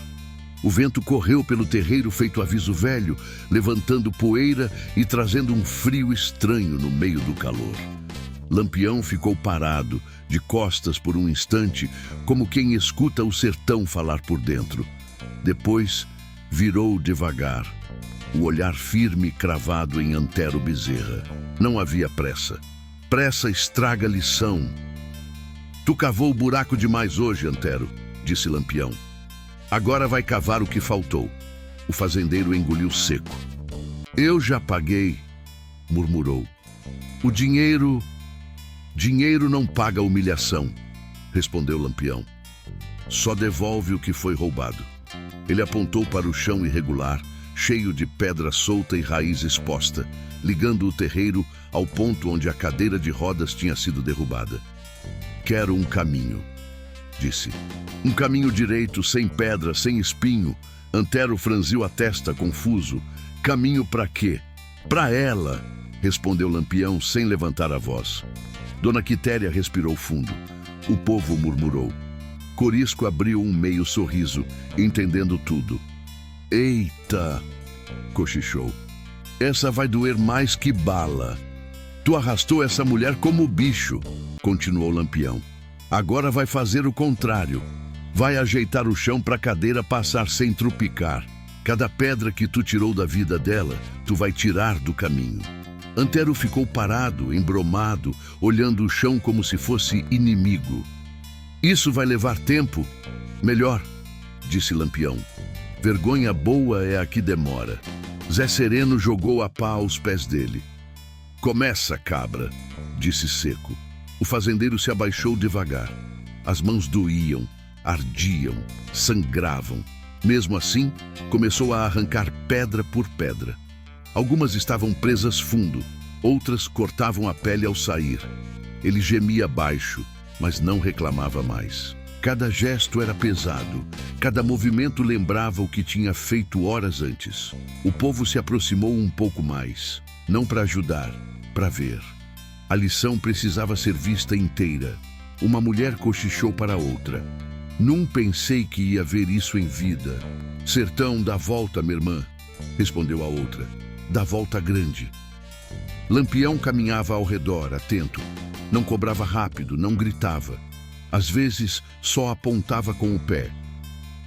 O vento correu pelo terreiro feito aviso velho, levantando poeira e trazendo um frio estranho no meio do calor. Lampião ficou parado, de costas por um instante, como quem escuta o sertão falar por dentro. Depois, virou devagar, o olhar firme cravado em Antero Bezerra. Não havia pressa. Pressa estraga lição. Tu cavou o buraco demais hoje, Antero, disse Lampião. Agora vai cavar o que faltou. O fazendeiro engoliu seco. Eu já paguei, murmurou. O dinheiro não paga humilhação, respondeu Lampião. Só devolve o que foi roubado. Ele apontou para o chão irregular, cheio de pedra solta e raiz exposta, ligando o terreiro ao ponto onde a cadeira de rodas tinha sido derrubada. Quero um caminho, disse. Um caminho direito, sem pedra, sem espinho. Antero franziu a testa, confuso. Caminho para quê? Para ela, respondeu Lampião sem levantar a voz. Dona Quitéria respirou fundo. O povo murmurou. Corisco abriu um meio sorriso, entendendo tudo. Eita, cochichou. Essa vai doer mais que bala. Tu arrastou essa mulher como bicho, continuou Lampião. Agora vai fazer o contrário. Vai ajeitar o chão para a cadeira passar sem trupicar. Cada pedra que tu tirou da vida dela, tu vai tirar do caminho. Antero ficou parado, embromado, olhando o chão como se fosse inimigo. Isso vai levar tempo? Melhor, disse Lampião. Vergonha boa é a que demora. Zé Sereno jogou a pá aos pés dele. Começa, cabra, disse seco. O fazendeiro se abaixou devagar. As mãos doíam, ardiam, sangravam. Mesmo assim, começou a arrancar pedra por pedra. Algumas estavam presas fundo, outras cortavam a pele ao sair. Ele gemia baixo, mas não reclamava mais. Cada gesto era pesado, cada movimento lembrava o que tinha feito horas antes. O povo se aproximou um pouco mais, não para ajudar, para ver. A lição precisava ser vista inteira. Uma mulher cochichou para a outra. Não pensei que ia ver isso em vida. Sertão, dá volta, minha irmã, respondeu a outra. Dá volta grande. Lampião caminhava ao redor, atento. Não cobrava rápido, não gritava. Às vezes, só apontava com o pé.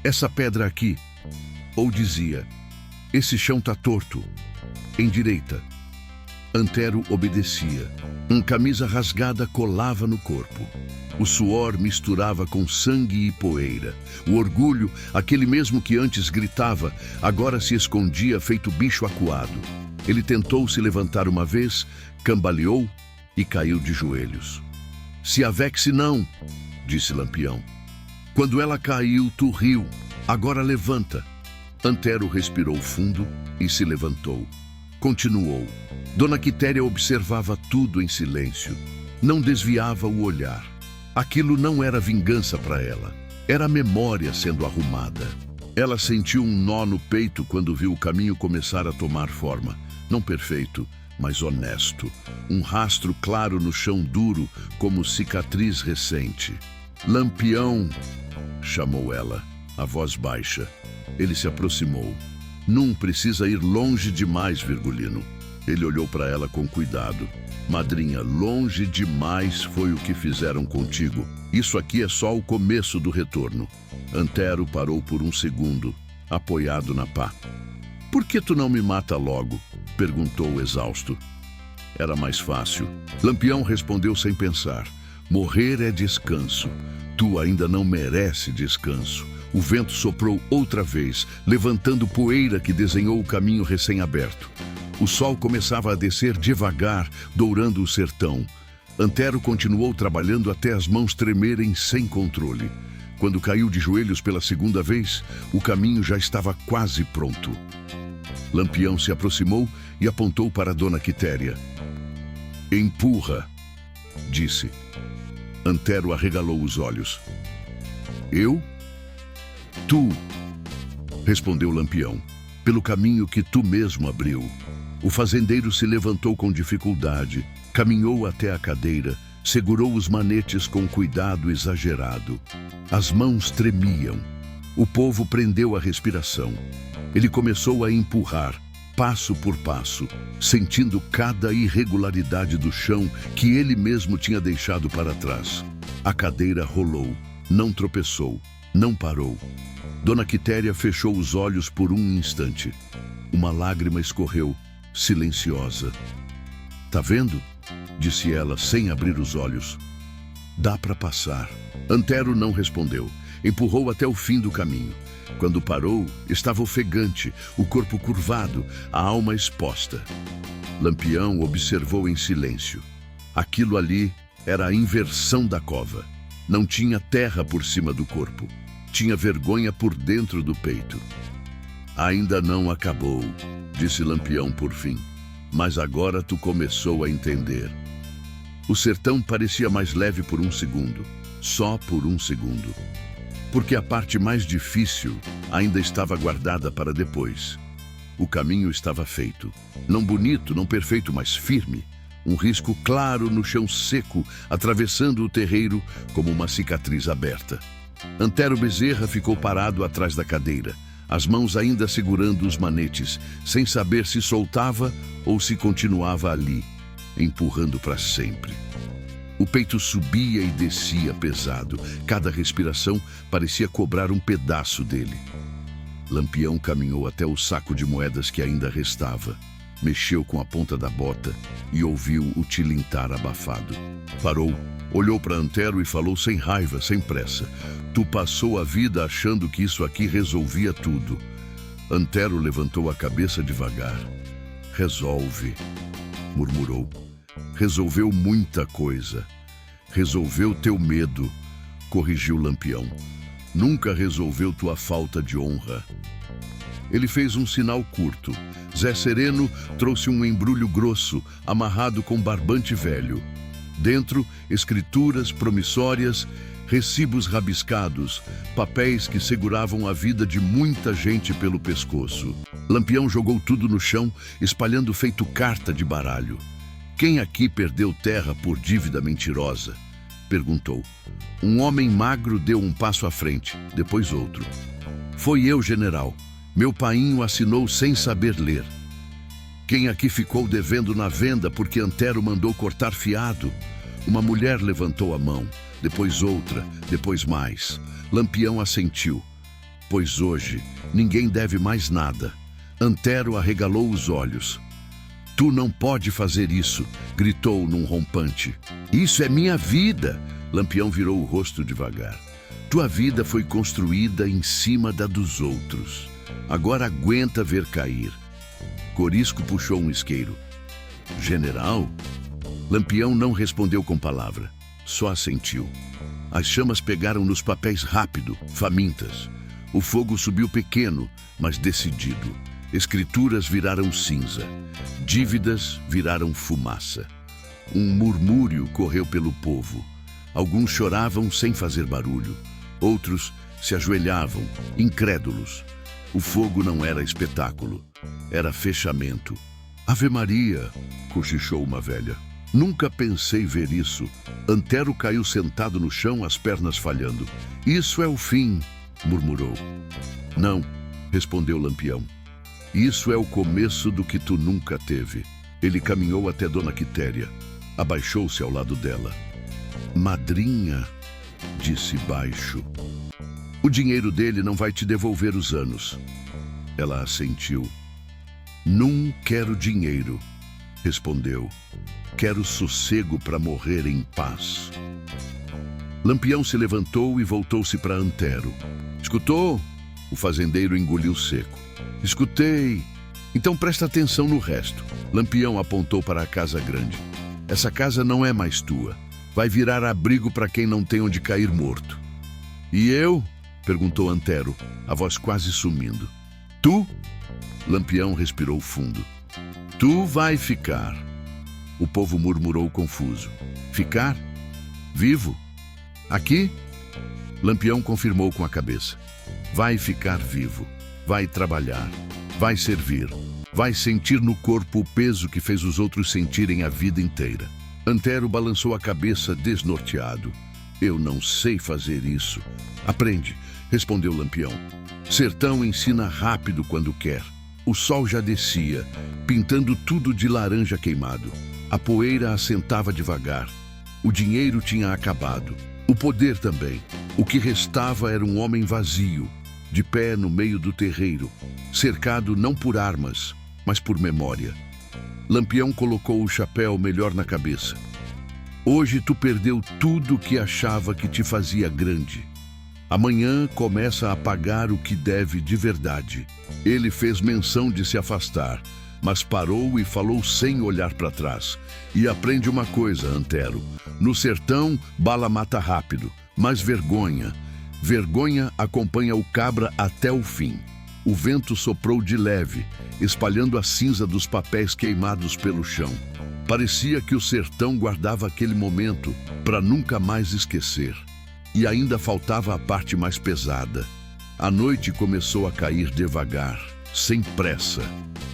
Essa pedra aqui. Ou dizia, esse chão tá torto. Endireita. Antero obedecia. Camisa rasgada colava no corpo. O suor misturava com sangue e poeira. O orgulho, aquele mesmo que antes gritava, agora se escondia feito bicho acuado. Ele tentou se levantar uma vez, cambaleou e caiu de joelhos. Se avexe não, disse Lampião. Quando ela caiu, tu riu. Agora levanta. Antero respirou fundo e se levantou. Continuou. Dona Quitéria observava tudo em silêncio. Não desviava o olhar. Aquilo não era vingança para ela. Era a memória sendo arrumada. Ela sentiu um nó no peito quando viu o caminho começar a tomar forma. Não perfeito, mas honesto. Um rastro claro no chão duro, como cicatriz recente. Lampião, chamou ela, a voz baixa. Ele se aproximou. Não precisa ir longe demais, Virgulino. Ele olhou para ela com cuidado. Madrinha, longe demais foi o que fizeram contigo. Isso aqui é só o começo do retorno. Antero parou por um segundo, apoiado na pá. Por que tu não me mata logo? Perguntou exausto. Era mais fácil. Lampião respondeu sem pensar. Morrer é descanso. Tu ainda não merece descanso. O vento soprou outra vez, levantando poeira que desenhou o caminho recém-aberto. O sol começava a descer devagar, dourando o sertão. Antero continuou trabalhando até as mãos tremerem sem controle. Quando caiu de joelhos pela segunda vez, o caminho já estava quase pronto. Lampião se aproximou e apontou para Dona Quitéria. Empurra, disse. Antero arregalou os olhos. Eu? Tu, respondeu Lampião, pelo caminho que tu mesmo abriu. O fazendeiro se levantou com dificuldade, caminhou até a cadeira, segurou os manetes com cuidado exagerado. As mãos tremiam. O povo prendeu a respiração. Ele começou a empurrar, passo por passo, sentindo cada irregularidade do chão que ele mesmo tinha deixado para trás. A cadeira rolou, não tropeçou, não parou. Dona Quitéria fechou os olhos por um instante. Uma lágrima escorreu, silenciosa. Tá vendo? Disse ela, sem abrir os olhos. Dá para passar. Antero não respondeu. Empurrou até o fim do caminho. Quando parou, estava ofegante, o corpo curvado, a alma exposta. Lampião observou em silêncio. Aquilo ali era a inversão da cova. Não tinha terra por cima do corpo. Tinha vergonha por dentro do peito. Ainda não acabou, disse Lampião por fim. Mas agora tu começou a entender. O sertão parecia mais leve por um segundo. Só por um segundo. Porque a parte mais difícil ainda estava guardada para depois. O caminho estava feito. Não bonito, não perfeito, mas firme. Um risco claro no chão seco, atravessando o terreiro como uma cicatriz aberta. Antero Bezerra ficou parado atrás da cadeira, as mãos ainda segurando os manetes, sem saber se soltava ou se continuava ali, empurrando para sempre. O peito subia e descia pesado, cada respiração parecia cobrar um pedaço dele. Lampião caminhou até o saco de moedas que ainda restava, mexeu com a ponta da bota e ouviu o tilintar abafado. Parou, olhou para Antero e falou sem raiva, sem pressa. Tu passou a vida achando que isso aqui resolvia tudo. Antero levantou a cabeça devagar. Resolve, murmurou. Resolveu muita coisa. Resolveu teu medo, corrigiu Lampião. Nunca resolveu tua falta de honra. Ele fez um sinal curto. Zé Sereno trouxe um embrulho grosso, amarrado com barbante velho. Dentro, escrituras promissórias, recibos rabiscados, papéis que seguravam a vida de muita gente pelo pescoço. Lampião jogou tudo no chão, espalhando feito carta de baralho. Quem aqui perdeu terra por dívida mentirosa? Perguntou. Um homem magro deu um passo à frente, depois outro. Foi eu, general. Meu painho assinou sem saber ler. Quem aqui ficou devendo na venda porque Antero mandou cortar fiado? Uma mulher levantou a mão, depois outra, depois mais. Lampião assentiu. Pois hoje ninguém deve mais nada. Antero arregalou os olhos. Tu não pode fazer isso, gritou num rompante. Isso é minha vida. Lampião virou o rosto devagar. Tua vida foi construída em cima da dos outros. Agora aguenta ver cair. Corisco puxou um isqueiro. General? Lampião não respondeu com palavra, só assentiu. As chamas pegaram nos papéis rápido, famintas. O fogo subiu pequeno, mas decidido. Escrituras viraram cinza. Dívidas viraram fumaça. Um murmúrio correu pelo povo. Alguns choravam sem fazer barulho. Outros se ajoelhavam, incrédulos. O fogo não era espetáculo, era fechamento. Ave Maria, cochichou uma velha. Nunca pensei ver isso. Antero caiu sentado no chão, as pernas falhando. Isso é o fim, murmurou. Não, respondeu Lampião. Isso é o começo do que tu nunca teve. Ele caminhou até Dona Quitéria. Abaixou-se ao lado dela. Madrinha, disse baixo. O dinheiro dele não vai te devolver os anos. Ela assentiu. Não quero dinheiro, respondeu. Quero sossego para morrer em paz. Lampião se levantou e voltou-se para Antero. Escutou? O fazendeiro engoliu seco. Escutei. Então presta atenção no resto. Lampião apontou para a casa grande. Essa casa não é mais tua. Vai virar abrigo para quem não tem onde cair morto. E eu? Perguntou Antero, a voz quase sumindo. Tu? Lampião respirou fundo. Tu vai ficar. O povo murmurou confuso. Ficar? Vivo? Aqui? Lampião confirmou com a cabeça. Vai ficar vivo. Vai trabalhar. Vai servir. Vai sentir no corpo o peso que fez os outros sentirem a vida inteira. Antero balançou a cabeça desnorteado. Eu não sei fazer isso. Aprende, respondeu Lampião. Sertão ensina rápido quando quer. O sol já descia, pintando tudo de laranja queimado. A poeira assentava devagar. O dinheiro tinha acabado. O poder também. O que restava era um homem vazio, de pé no meio do terreiro, cercado não por armas, mas por memória. Lampião colocou o chapéu melhor na cabeça. Hoje tu perdeu tudo o que achava que te fazia grande. Amanhã começa a pagar o que deve de verdade. Ele fez menção de se afastar, mas parou e falou sem olhar para trás. E aprende uma coisa, Antero. No sertão, bala mata rápido, mas vergonha acompanha o cabra até o fim. O vento soprou de leve, espalhando a cinza dos papéis queimados pelo chão. Parecia que o sertão guardava aquele momento para nunca mais esquecer. E ainda faltava a parte mais pesada. A noite começou a cair devagar, sem pressa,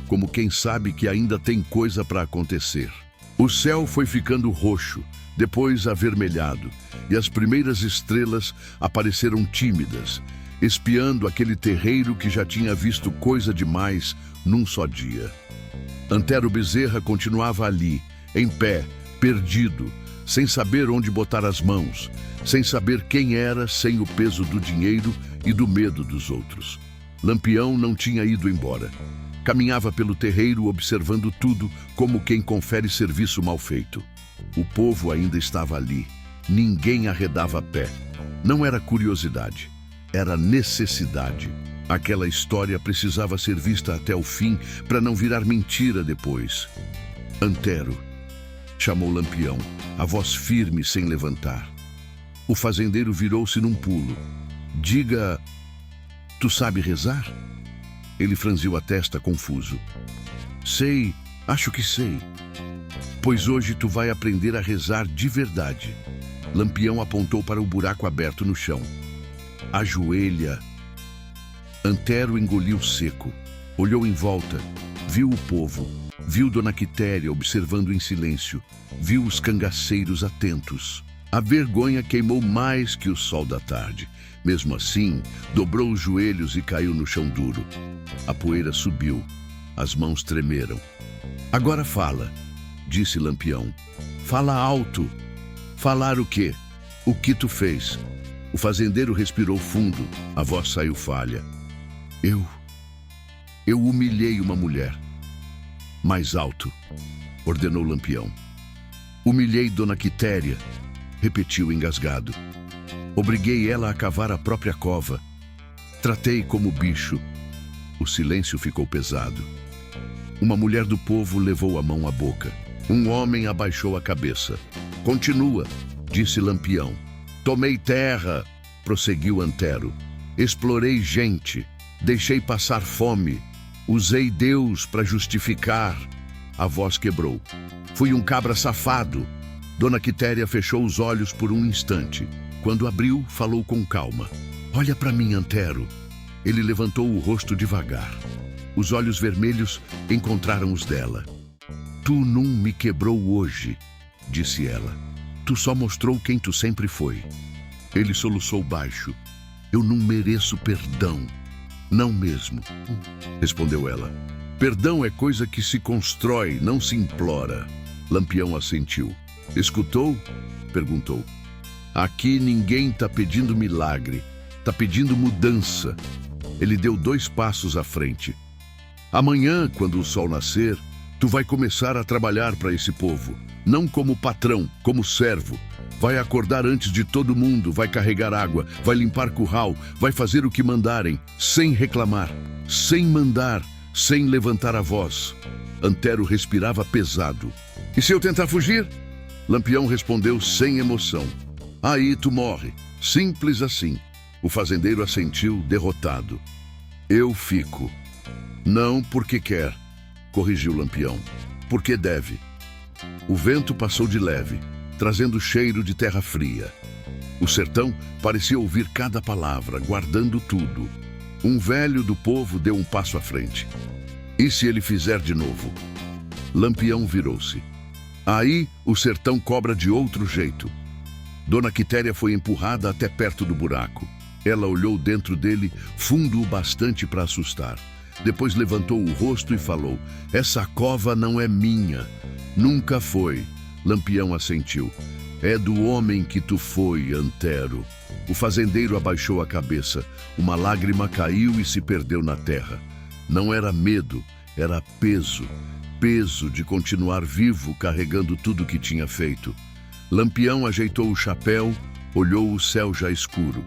como quem sabe que ainda tem coisa para acontecer. O céu foi ficando roxo, depois avermelhado, e as primeiras estrelas apareceram tímidas, espiando aquele terreiro que já tinha visto coisa demais num só dia. Antero Bezerra continuava ali, em pé, perdido, sem saber onde botar as mãos, sem saber quem era, sem o peso do dinheiro e do medo dos outros. Lampião não tinha ido embora. Caminhava pelo terreiro observando tudo como quem confere serviço mal feito. O povo ainda estava ali. Ninguém arredava pé. Não era curiosidade, era necessidade. Aquela história precisava ser vista até o fim para não virar mentira depois. Antero, chamou Lampião, a voz firme sem levantar. O fazendeiro virou-se num pulo. Diga, tu sabe rezar? Ele franziu a testa confuso. Sei, acho que sei. Pois hoje tu vai aprender a rezar de verdade. Lampião apontou para o buraco aberto no chão. Ajoelha. Antero engoliu seco. Olhou em volta. Viu o povo. Viu Dona Quitéria observando em silêncio. Viu os cangaceiros atentos. A vergonha queimou mais que o sol da tarde. Mesmo assim, dobrou os joelhos e caiu no chão duro. A poeira subiu. As mãos tremeram. Agora fala, disse Lampião. Fala alto. Falar o quê? O que tu fez? O fazendeiro respirou fundo, a voz saiu falha. Eu humilhei uma mulher. Mais alto, ordenou Lampião. Humilhei Dona Quitéria, repetiu engasgado. Obriguei ela a cavar a própria cova. Tratei como bicho. O silêncio ficou pesado. Uma mulher do povo levou a mão à boca. Um homem abaixou a cabeça. Continua, disse Lampião. Tomei terra, prosseguiu Antero. Explorei gente, deixei passar fome. Usei Deus para justificar. A voz quebrou. Fui um cabra safado. Dona Quitéria fechou os olhos por um instante. Quando abriu, falou com calma. Olha para mim, Antero. Ele levantou o rosto devagar. Os olhos vermelhos encontraram os dela. Tu não me quebrou hoje, disse ela. Tu só mostrou quem tu sempre foi. Ele soluçou baixo. Eu não mereço perdão. Não mesmo, respondeu ela. Perdão é coisa que se constrói, não se implora. Lampião assentiu. Escutou? Perguntou. Aqui ninguém tá pedindo milagre, tá pedindo mudança. Ele deu 2 passos à frente. Amanhã, quando o sol nascer, tu vai começar a trabalhar para esse povo. Não como patrão, como servo. Vai acordar antes de todo mundo, vai carregar água, vai limpar curral, vai fazer o que mandarem, sem reclamar, sem mandar, sem levantar a voz. Antero respirava pesado. E se eu tentar fugir? Lampião respondeu sem emoção. Aí tu morre. Simples assim. O fazendeiro assentiu, derrotado. Eu fico. Não porque quer, corrigiu Lampião. Porque deve. O vento passou de leve, trazendo cheiro de terra fria. O sertão parecia ouvir cada palavra, guardando tudo. Um velho do povo deu um passo à frente. E se ele fizer de novo? Lampião virou-se. Aí o sertão cobra de outro jeito. Dona Quitéria foi empurrada até perto do buraco. Ela olhou dentro dele, fundo o bastante para assustar. Depois levantou o rosto e falou: Essa cova não é minha. Nunca foi. Lampião assentiu. É do homem que tu foi, Antero. O fazendeiro abaixou a cabeça. Uma lágrima caiu e se perdeu na terra. Não era medo, era peso. Peso de continuar vivo, carregando tudo que tinha feito. Lampião ajeitou o chapéu, olhou o céu já escuro.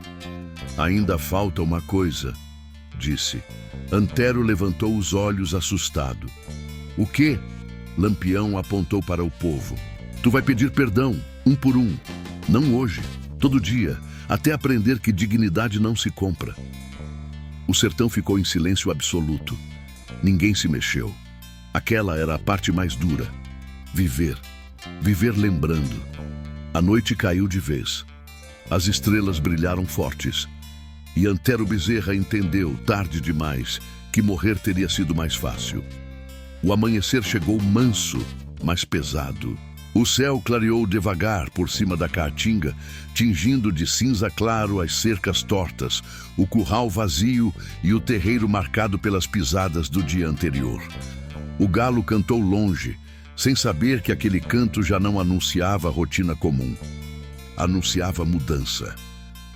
Ainda falta uma coisa, disse. Antero levantou os olhos assustado. O quê? Lampião apontou para o povo. Tu vai pedir perdão, um por um. Não hoje, todo dia, até aprender que dignidade não se compra. O sertão ficou em silêncio absoluto. Ninguém se mexeu. Aquela era a parte mais dura. Viver. Viver lembrando. A noite caiu de vez. As estrelas brilharam fortes. E Antero Bezerra entendeu, tarde demais, que morrer teria sido mais fácil. O amanhecer chegou manso, mas pesado. O céu clareou devagar por cima da caatinga, tingindo de cinza claro as cercas tortas, o curral vazio e o terreiro marcado pelas pisadas do dia anterior. O galo cantou longe, sem saber que aquele canto já não anunciava rotina comum. Anunciava mudança.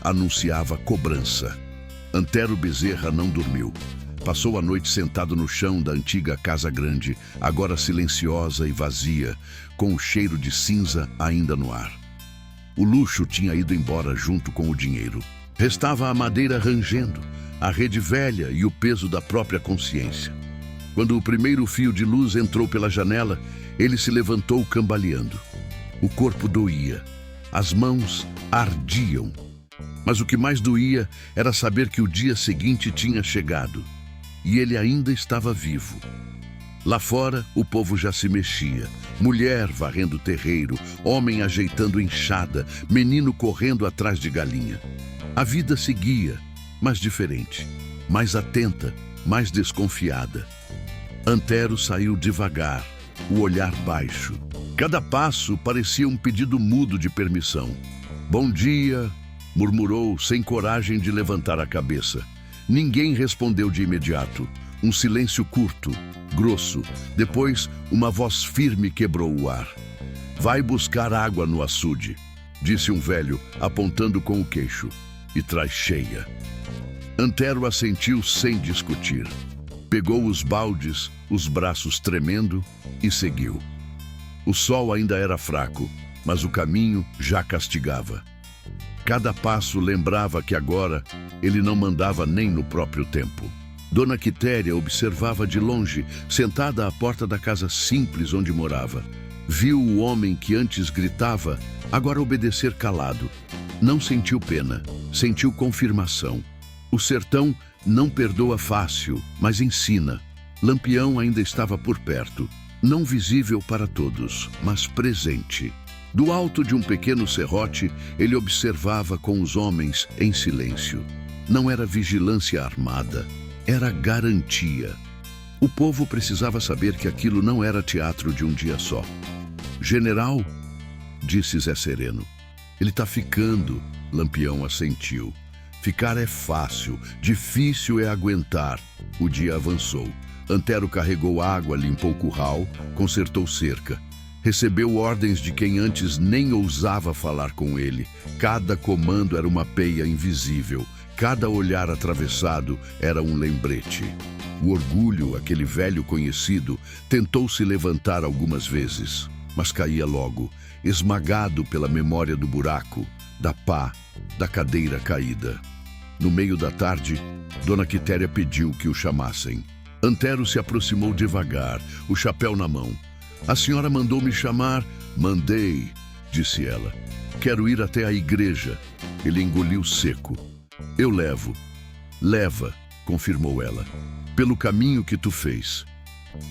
Anunciava cobrança. Antero Bezerra não dormiu. Passou a noite sentado no chão da antiga casa grande, agora silenciosa e vazia, com o cheiro de cinza ainda no ar. O luxo tinha ido embora junto com o dinheiro. Restava a madeira rangendo, a rede velha e o peso da própria consciência. Quando o primeiro fio de luz entrou pela janela, ele se levantou cambaleando. O corpo doía, as mãos ardiam. Mas o que mais doía era saber que o dia seguinte tinha chegado. E ele ainda estava vivo. Lá fora, o povo já se mexia. Mulher varrendo o terreiro, homem ajeitando enxada, menino correndo atrás de galinha. A vida seguia, mas diferente. Mais atenta, mais desconfiada. Antero saiu devagar, o olhar baixo. Cada passo parecia um pedido mudo de permissão. Bom dia, murmurou, sem coragem de levantar a cabeça. Ninguém respondeu de imediato. Um silêncio curto. grosso. Depois, uma voz firme quebrou o ar. "Vai buscar água no açude", disse um velho, apontando com o queixo. "E traz cheia." Antero assentiu sem discutir. Pegou os baldes, os braços tremendo, e seguiu. O sol ainda era fraco, mas o caminho já castigava. Cada passo lembrava que agora ele não mandava nem no próprio tempo. Dona Quitéria observava de longe, sentada à porta da casa simples onde morava. Viu o homem que antes gritava, agora obedecer calado. Não sentiu pena, sentiu confirmação. O sertão não perdoa fácil, mas ensina. Lampião ainda estava por perto, não visível para todos, mas presente. Do alto de um pequeno serrote, ele observava com os homens em silêncio. Não era vigilância armada, era garantia. O povo precisava saber que aquilo não era teatro de um dia só. "General", disse Zé Sereno. "Ele tá ficando", Lampião assentiu. "Ficar é fácil, difícil é aguentar." O dia avançou. Antero carregou água, limpou o curral, consertou cerca. Recebeu ordens de quem antes nem ousava falar com ele. Cada comando era uma peia invisível. Cada olhar atravessado era um lembrete. O orgulho, aquele velho conhecido, tentou se levantar algumas vezes, mas caía logo, esmagado pela memória do buraco, da pá, da cadeira caída. No meio da tarde, Dona Quitéria pediu que o chamassem. Antero se aproximou devagar, o chapéu na mão. "A senhora mandou me chamar?" "Mandei", disse ela. "Quero ir até a igreja." Ele engoliu seco. "Eu levo." "Leva", confirmou ela, "pelo caminho que tu fez."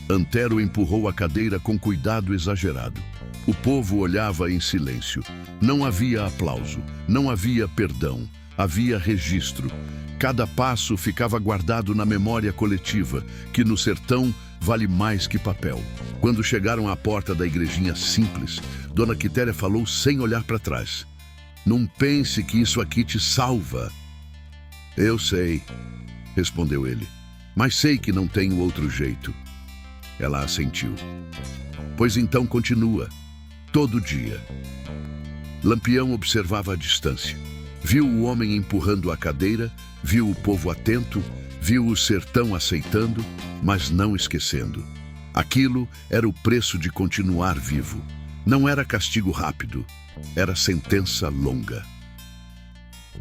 Antero empurrou a cadeira com cuidado exagerado. O povo olhava em silêncio. Não havia aplauso, não havia perdão, havia registro. Cada passo ficava guardado na memória coletiva, que no sertão vale mais que papel. Quando chegaram à porta da igrejinha simples, Dona Quitéria falou sem olhar para trás. "Não pense que isso aqui te salva." "Eu sei", respondeu ele, "mas sei que não tenho outro jeito." Ela assentiu. "Pois então continua, todo dia." Lampião observava a distância. Viu o homem empurrando a cadeira, viu o povo atento, viu o sertão aceitando, mas não esquecendo. Aquilo era o preço de continuar vivo. Não era castigo rápido, era sentença longa.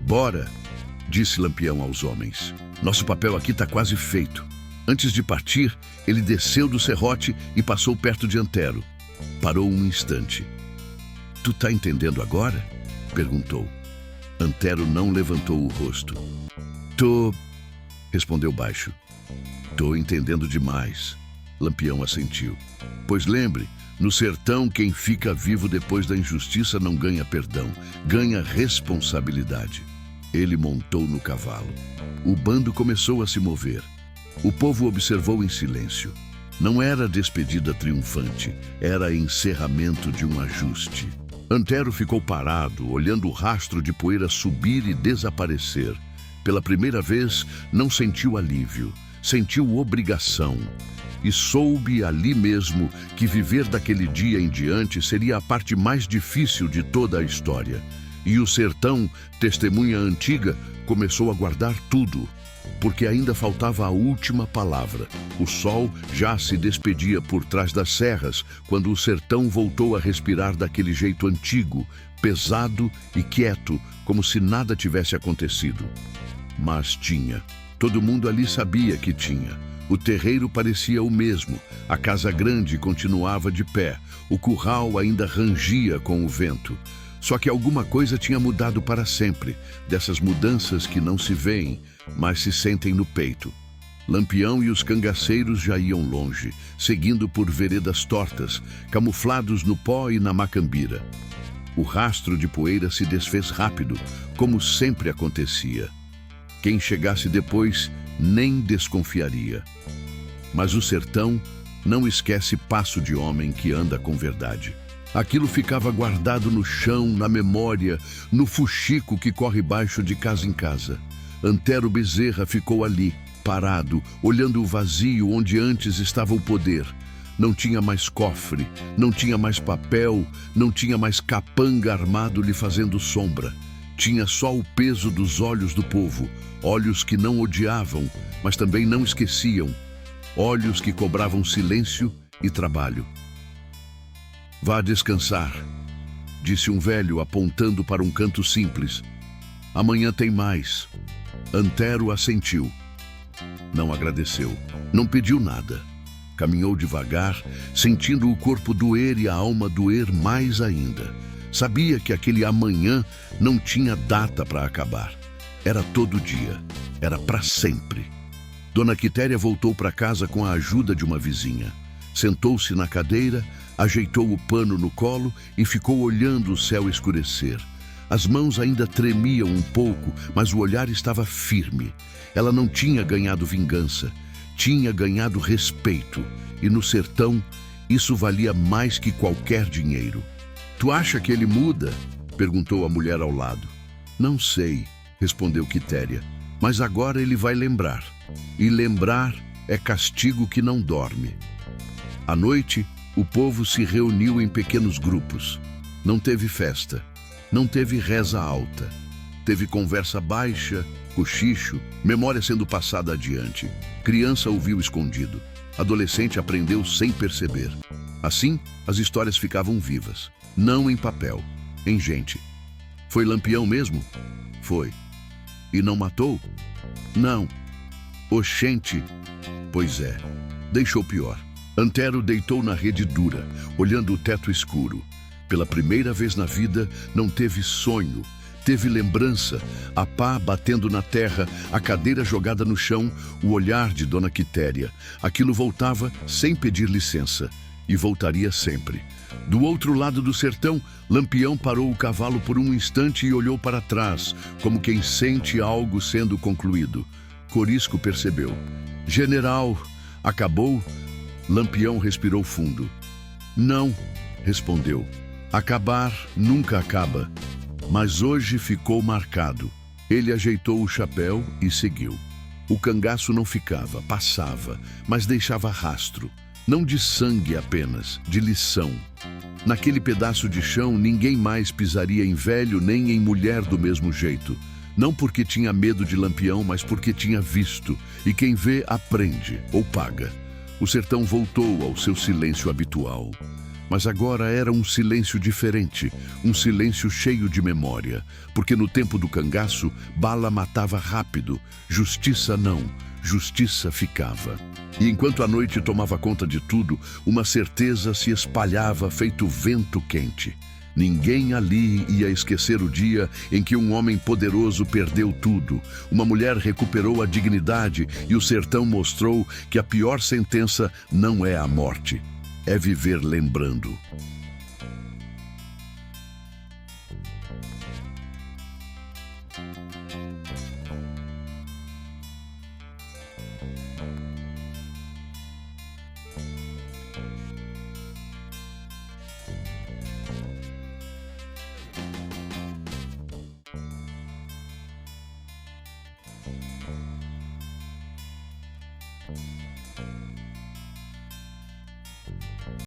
"Bora", disse Lampião aos homens. "Nosso papel aqui está quase feito." Antes de partir, ele desceu do serrote e passou perto de Antero. Parou um instante. "Tu tá entendendo agora?" perguntou. Antero não levantou o rosto. "Tô", respondeu baixo. "Tô entendendo demais." Lampião assentiu. "Pois lembre, no sertão quem fica vivo depois da injustiça não ganha perdão, ganha responsabilidade." Ele montou no cavalo. O bando começou a se mover. O povo observou em silêncio. Não era despedida triunfante, era encerramento de um ajuste. Antero ficou parado, olhando o rastro de poeira subir e desaparecer. Pela primeira vez, não sentiu alívio, sentiu obrigação. E soube ali mesmo que viver daquele dia em diante seria a parte mais difícil de toda a história. E o sertão, testemunha antiga, começou a guardar tudo, porque ainda faltava a última palavra. O sol já se despedia por trás das serras, quando o sertão voltou a respirar daquele jeito antigo, pesado e quieto, como se nada tivesse acontecido. Mas tinha. Todo mundo ali sabia que tinha. O terreiro parecia o mesmo, a casa grande continuava de pé, o curral ainda rangia com o vento. Só que alguma coisa tinha mudado para sempre, dessas mudanças que não se veem, mas se sentem no peito. Lampião e os cangaceiros já iam longe, seguindo por veredas tortas, camuflados no pó e na macambira. O rastro de poeira se desfez rápido, como sempre acontecia. Quem chegasse depois nem desconfiaria. Mas o sertão não esquece passo de homem que anda com verdade. Aquilo ficava guardado no chão, na memória, no fuxico que corre baixo de casa em casa. Antero Bezerra ficou ali, parado, olhando o vazio onde antes estava o poder. Não tinha mais cofre, não tinha mais papel, não tinha mais capanga armado lhe fazendo sombra. Tinha só o peso dos olhos do povo, olhos que não odiavam, mas também não esqueciam, olhos que cobravam silêncio e trabalho. Vá descansar, disse um velho apontando para um canto simples. Amanhã tem mais. Antero assentiu. Não agradeceu, não pediu nada. Caminhou devagar, sentindo o corpo doer e a alma doer mais ainda. Sabia que aquele amanhã não tinha data para acabar. Era todo dia, era para sempre. Dona Quitéria voltou para casa com a ajuda de uma vizinha. Sentou-se na cadeira, ajeitou o pano no colo e ficou olhando o céu escurecer. As mãos ainda tremiam um pouco, mas o olhar estava firme. Ela não tinha ganhado vingança, tinha ganhado respeito. E no sertão, isso valia mais que qualquer dinheiro. Tu acha que ele muda? Perguntou a mulher ao lado. Não sei, respondeu Quitéria, mas agora ele vai lembrar. E lembrar é castigo que não dorme. À noite, o povo se reuniu em pequenos grupos. Não teve festa, não teve reza alta. Teve conversa baixa, cochicho, memória sendo passada adiante. Criança ouviu escondido. Adolescente aprendeu sem perceber. Assim, as histórias ficavam vivas. Não em papel, em gente. Foi Lampião mesmo? Foi. E não matou? Não. Oxente? Pois é. Deixou pior. Antero deitou na rede dura, olhando o teto escuro. Pela primeira vez na vida, não teve sonho. Teve lembrança, a pá batendo na terra, a cadeira jogada no chão, o olhar de Dona Quitéria. Aquilo voltava sem pedir licença, e voltaria sempre. Do outro lado do sertão, Lampião parou o cavalo por um instante e olhou para trás, como quem sente algo sendo concluído. Corisco percebeu. General, acabou? Lampião respirou fundo. Não, respondeu. Acabar nunca acaba. Mas hoje ficou marcado. Ele ajeitou o chapéu e seguiu. O cangaço não ficava, passava, mas deixava rastro. Não de sangue apenas, de lição. Naquele pedaço de chão, ninguém mais pisaria em velho nem em mulher do mesmo jeito. Não porque tinha medo de Lampião, mas porque tinha visto. E quem vê, aprende ou paga. O sertão voltou ao seu silêncio habitual. Mas agora era um silêncio diferente, um silêncio cheio de memória, porque no tempo do cangaço, bala matava rápido, justiça não, justiça ficava. E enquanto a noite tomava conta de tudo, uma certeza se espalhava feito vento quente. Ninguém ali ia esquecer o dia em que um homem poderoso perdeu tudo, uma mulher recuperou a dignidade e o sertão mostrou que a pior sentença não é a morte. É viver lembrando.